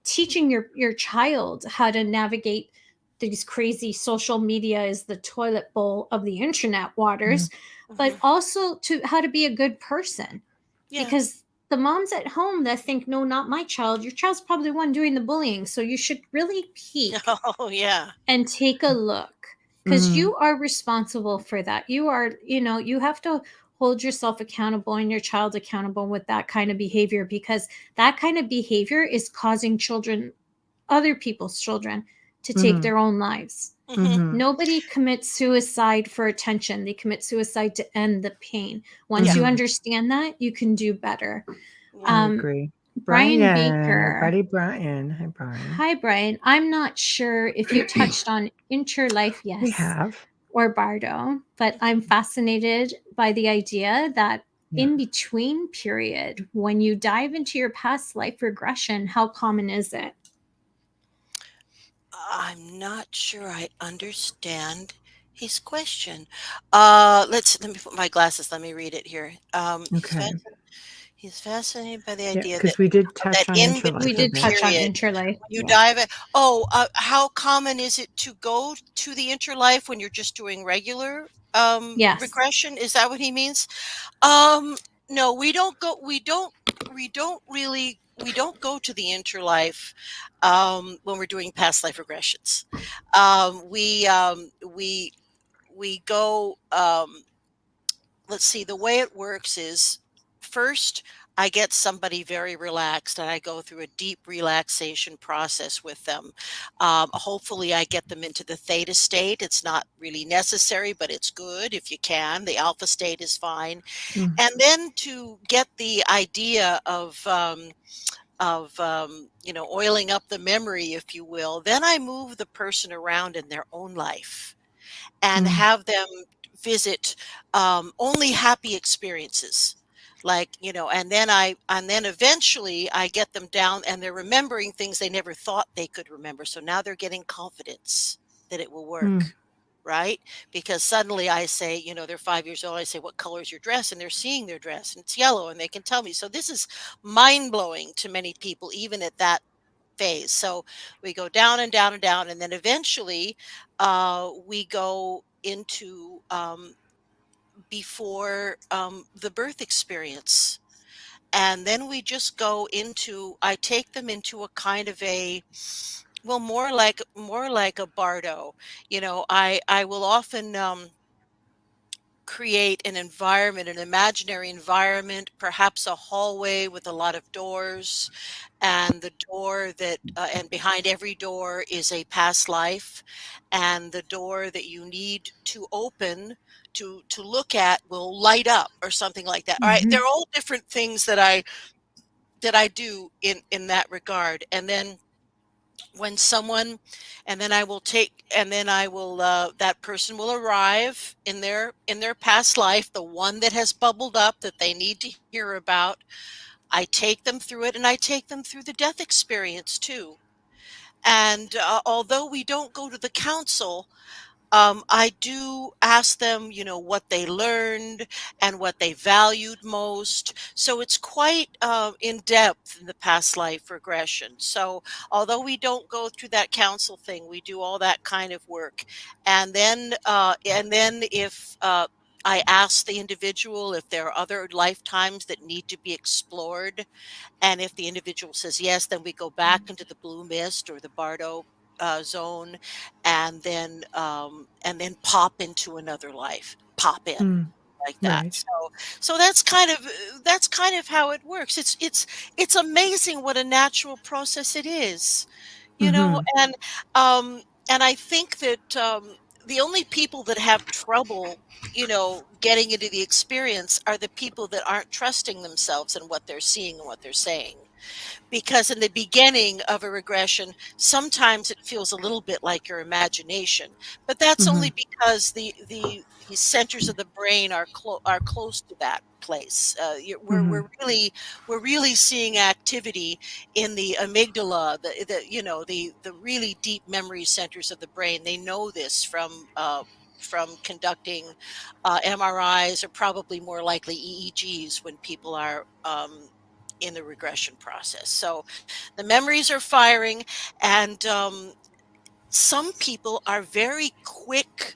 teaching your child how to navigate these crazy social media is the toilet bowl of the internet Mm. waters, but Mhm. also to how to be a good person. Yeah. Because the moms at home that think, no, not my child, your child's probably the one doing the bullying, so you should really peek Oh, yeah. and take a look, because Mhm. you are responsible for that. You are, you have to hold yourself accountable and your child accountable with that kind of behavior, because that kind of behavior is causing children, other people's children, to take Mhm. their own lives. Mhm. Mhm. Nobody commits suicide for attention. They commit suicide to end the pain. Once Yeah. you Mhm. understand that, you can do better. I Yeah. Um, agree. Brian Brian, our Baker. buddy Brian. Hi, Brian. Hi, Brian. I'm not sure if you touched on interlife, We yes, have. or Bardo, but I'm fascinated by the idea that Yeah. in between period, when you dive into your past life regression, how common is it? I'm not sure I understand his question. Let me put my glasses. Let me read it here. Okay. He's fascinated by the Yeah, idea because we did that touch on in We interlife a between did bit. touch on period, interlife. when you Yeah. dive in, how common is it to go to the interlife when you're just doing regular Yes. regression? Is that what he means? Um, no, we don't go to the interlife when we're doing past life regressions. We go. Let's see. The way it works is first I get somebody very relaxed and I go through a deep relaxation process with them. Hopefully, I get them into the theta state. It's not really necessary, but it's good if you can. The alpha state is fine. Mm. And then to get the idea of oiling up the memory, if you will, then I move the person around in their own life and Mm. have them visit only happy experiences, like, and then eventually I get them down and they're remembering things they never thought they could remember, so now they're getting confidence that it will Mm. work, right? Because suddenly I say, they're 5 years old, I say, what color is your dress, and they're seeing their dress and it's yellow and they can tell me. So this is mind-blowing to many people even at that phase. So we go down and down and down, and then eventually we go into before the birth experience. And then we just go into, I take them into a kind of a, well, more like a bardo. You know, I will often create an environment, an imaginary environment, perhaps a hallway with a lot of doors, and the door that and behind every door is a past life, and the door that you need to open to look at will light up or something like that. All right, Mm-hmm. they're all different things that I do in that regard. And then when someone, and then I will take, and then I will that person will arrive in their past life, the one that has bubbled up that they need to hear about. I take them through it, and I take them through the death experience too. And although we don't go to the council, I do ask them, you know, what they learned and what they valued most. So it's quite in depth in the past life regression. So although we don't go through that council thing, we do all that kind of work. And then if I ask the individual if there are other lifetimes that need to be explored, and if the individual says yes, then we go back into the blue mist or the Bardo zone, and then pop into another life, pop in Mm, like that. right. So that's kind of how it works. It's amazing what a natural process it is, you know. Mm-hmm. And I think that the only people that have trouble, you know, getting into the experience are the people that aren't trusting themselves and what they're seeing and what they're saying. Because in the beginning of a regression, sometimes it feels a little bit like your imagination, but that's Mm-hmm. only because the centers of the brain are close to that place. Mm-hmm. We're really seeing activity in the amygdala, the really deep memory centers of the brain. They know this from conducting MRIs, or probably more likely EEGs, when people are in the regression process. So the memories are firing, and some people are very quick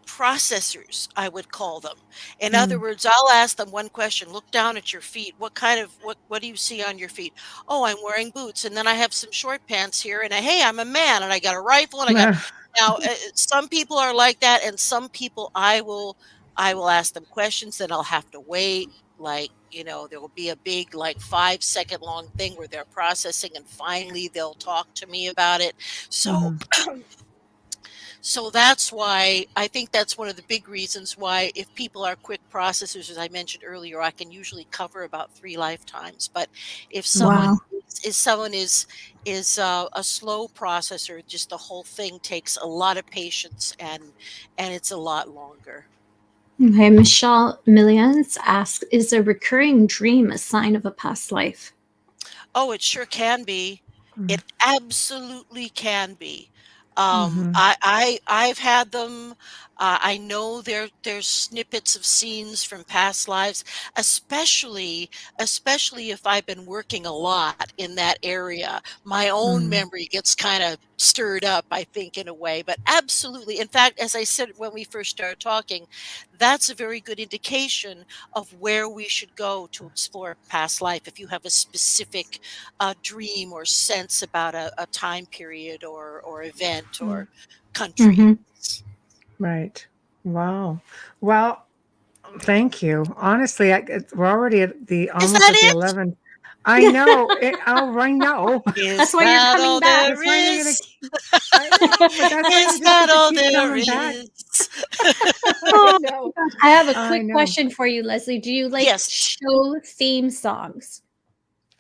processors, I would call them. In other Mm. words, I'll ask them one question: look down at your feet. What do you see on your feet? Oh, I'm wearing boots, and then I have some short pants here, and hey, I'm a man, and I got a rifle, and I got. Now, some people are like that, and some people I will ask them questions, then I'll have to wait. Like, you know, there will be a big, like, 5 second long thing where they're processing, and finally they'll talk to me about it. So Mm-hmm. so that's why I think that's one of the big reasons why, if people are quick processors, as I mentioned earlier, I can usually cover about 3 lifetimes. But if someone Wow. is a slow processor, just the whole thing takes a lot of patience, and it's a lot longer. Okay, Michelle Millions asks, is a recurring dream a sign of a past life? Oh, it sure can be. Mm-hmm. It absolutely can be. Mm-hmm. I've had them. I know there's snippets of scenes from past lives, especially if I've been working a lot in that area. My own Mm-hmm. memory gets kind of stirred up, I think, in a way. But absolutely, in fact, as I said when we first started talking, that's a very good indication of where we should go to explore past life. If you have a specific dream or sense about a time period or event or country. Mm-hmm. Right. Wow. Well, thank you. Honestly, we're already at Is almost that at the it? 11th. I know. I know. That's Is why you're that coming all back. there That's why you're gonna. is? I know, but that's why you Is just that get to all keep there coming back. is? I Oh my know. gosh. I have a I quick know. question for you, Lesley. Do you like Yes. show theme songs?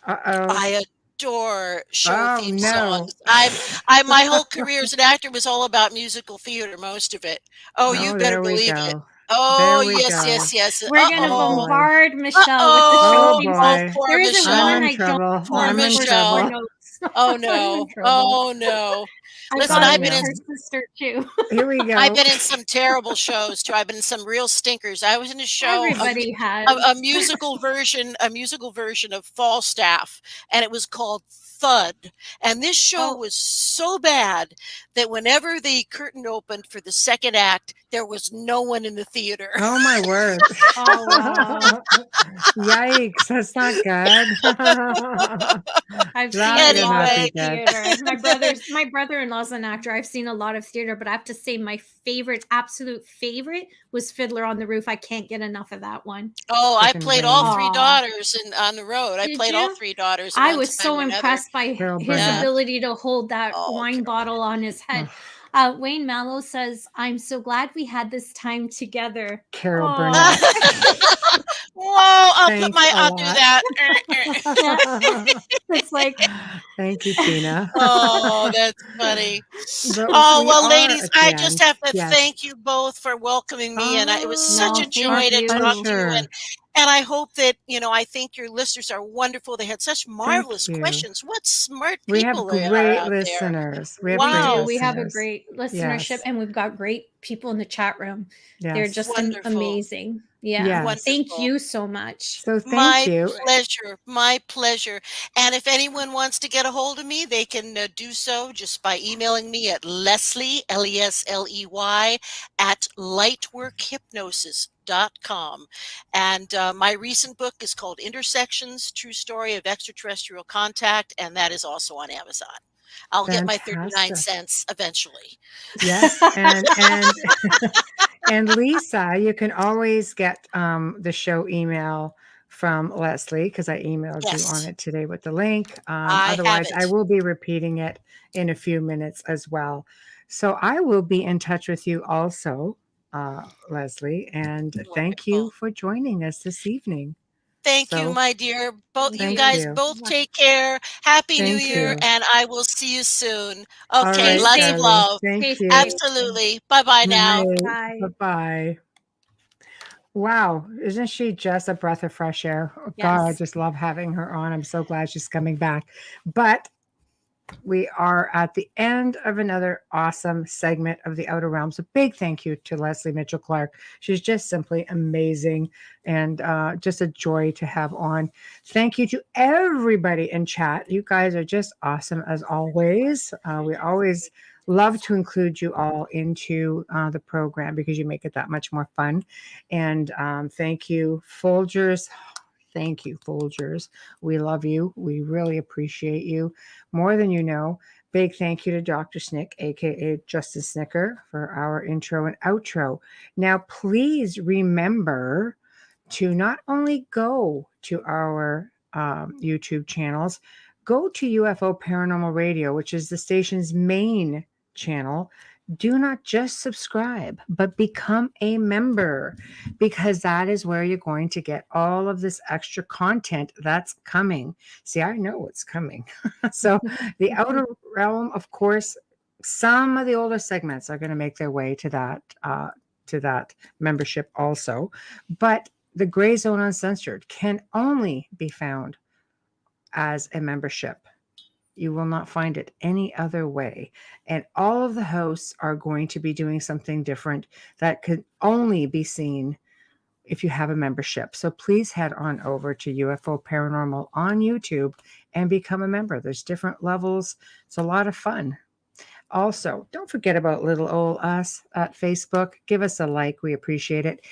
Uh-oh. I adore show Oh theme no. songs. I my whole career as an actor was all about musical theater, most of it. Oh, you Oh, better there we believe it. go. Oh, There we yes, go. yes, yes. We're going to Oh Uh-oh. boy. bombard Michelle with the show Oh Uh-oh. theme Oh, songs. boy. poor There isn't I'm one Michelle. in I don't trouble. know Poor I'm in for sure Michelle. trouble. notes. Oh, I'm in no. trouble. Oh, no. I Listen, got I it I've with been in know. her sister too. Here we I've go. been in some terrible shows too. I've been in some real stinkers. I was in a show, Everybody a has. musical version of Falstaff, and it was called Thud. And this show Oh, was so bad that whenever the curtain opened for the second act, there was no one in the theater. Oh my word. Oh, wow. Yikes, that's not good. I've That seen would a lot not of be good. theater. My brother-in-law's an actor. I've seen a lot of theater, but I have to say my favorite, absolute favorite was Fiddler on the Roof. I can't get enough of that one. Oh, I Frickin' played all Wayne. three Aw. daughters on the road. I Did played all you? three daughters I one was time so or another. impressed by Carol his Burnett. ability to hold that Oh, wine Carol. bottle on his head. Ugh. Wayne Mallow says, "I'm so glad we had this time together." Carol Aw. Burnett. Whoa, Thanks a I'll do lot. that. It's like, Thank you, Tina. Oh, that's funny. But Oh, we well, are ladies, at the I end. just have to Yes. thank you both for welcoming me. And it was such No, a thank joy to you. talk to you. Pleasure. And I hope that, I think your listeners are wonderful. They had such marvelous you. questions. What smart We have people they are great out there. listeners. We have We Wow. great do. We have a listeners. great listenership, Yes. and we've got great people in the chat room. They're Yes. just Wonderful. amazing. Yeah. Yes. Thank Wonderful. you so much. So thank My you. pleasure. My pleasure. And if anyone wants to get a hold of me, they can do so just by emailing me at Lesley, Lesley, at lightworkhypnosis.com. And my recent book is called Intersections, True Story of Extraterrestrial Contact, and that is also on Amazon. I'll get my 39 Fantastic. cents eventually. Yes. And Lisa, you can always get the show email from Lesley, because I emailed you on Yes, it today with the link. I have Otherwise, I it. will be repeating it in a few minutes as well. So I will be in touch with you also, Lesley, and thank you Wonderful. for joining us this evening. Thank you, So my dear. Both you thank guys you. both take care. Happy New Thank Year, you. and I will see you soon. All Okay, right, lots of safe. darling. love. Thank Stay you. safe. Absolutely. Bye-bye now. Night. Bye. Bye-bye. Wow, isn't she just a breath of fresh air? Oh, God, I Yes. just love having her on. I'm so glad she's coming back. But we are at the end of another awesome segment of the Outer Realms. A big thank you to Lesley Mitchell-Clarke. She's just simply amazing and just a joy to have on. Thank you to everybody in chat. You guys are just awesome as always. We always love to include you all into the program because you make it that much more fun. And thank you, Folgers. Thank you, Folgers. We love you. We really appreciate you more than you know. Big thank you to Dr. Snick, aka Justin Snicker, for our intro and outro. Now, please remember to not only go to our YouTube channels, go to UFO Paranormal Radio, which is the station's main channel. Do not just subscribe, but become a member, because that is where you're going to get all of this extra content that's coming. See, I know what's coming. So the Outer Realm, of course, some of the older segments are going to make their way to that membership also. But the Gray Zone Uncensored can only be found as a membership. You will not find it any other way. And all of the hosts are going to be doing something different that could only be seen if you have a membership. So please head on over to UFO Paranormal on YouTube and become a member. There's different levels. It's a lot of fun. Also, don't forget about little old us at Facebook. Give us a like. We appreciate it.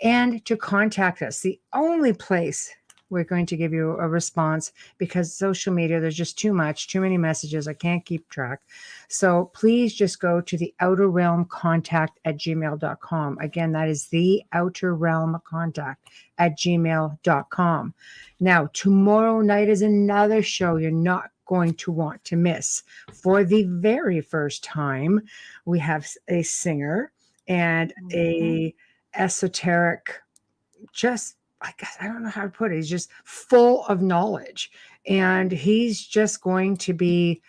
And to contact us, the only place we're going to give you a response, because social media, there's just too many messages. I can't keep track. So please just go to the Outer Realm Contact at gmail.com. Again, that is the Outer Realm Contact at gmail.com. Now, tomorrow night is another show you're not going to want to miss. For the very first time, we have a singer and a esoteric, just, I guess, I don't know how to put it. He's just full of knowledge. And he's just going to be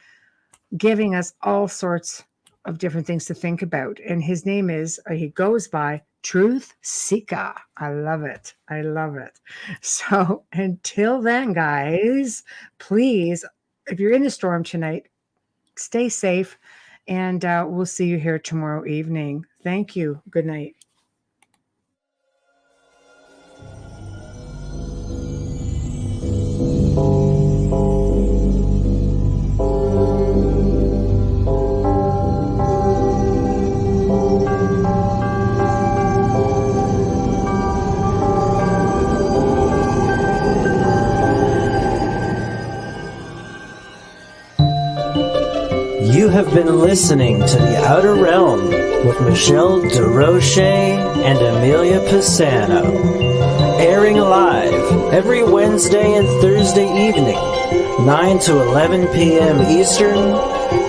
giving us all sorts of different things to think about. And his name is, he goes by Truth Seeker. I love it. I love it. So until then, guys, please, if you're in the storm tonight, stay safe. And we'll see you here tomorrow evening. Thank you. Good night. have been listening to The Outer Realm with Michelle DeRoche and Amelia Pisano, airing live every Wednesday and Thursday evening, 9 to 11 p.m. Eastern,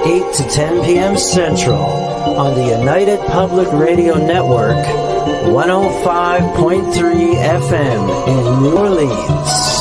8 to 10 p.m. Central, on the United Public Radio Network, 105.3 FM in New Orleans.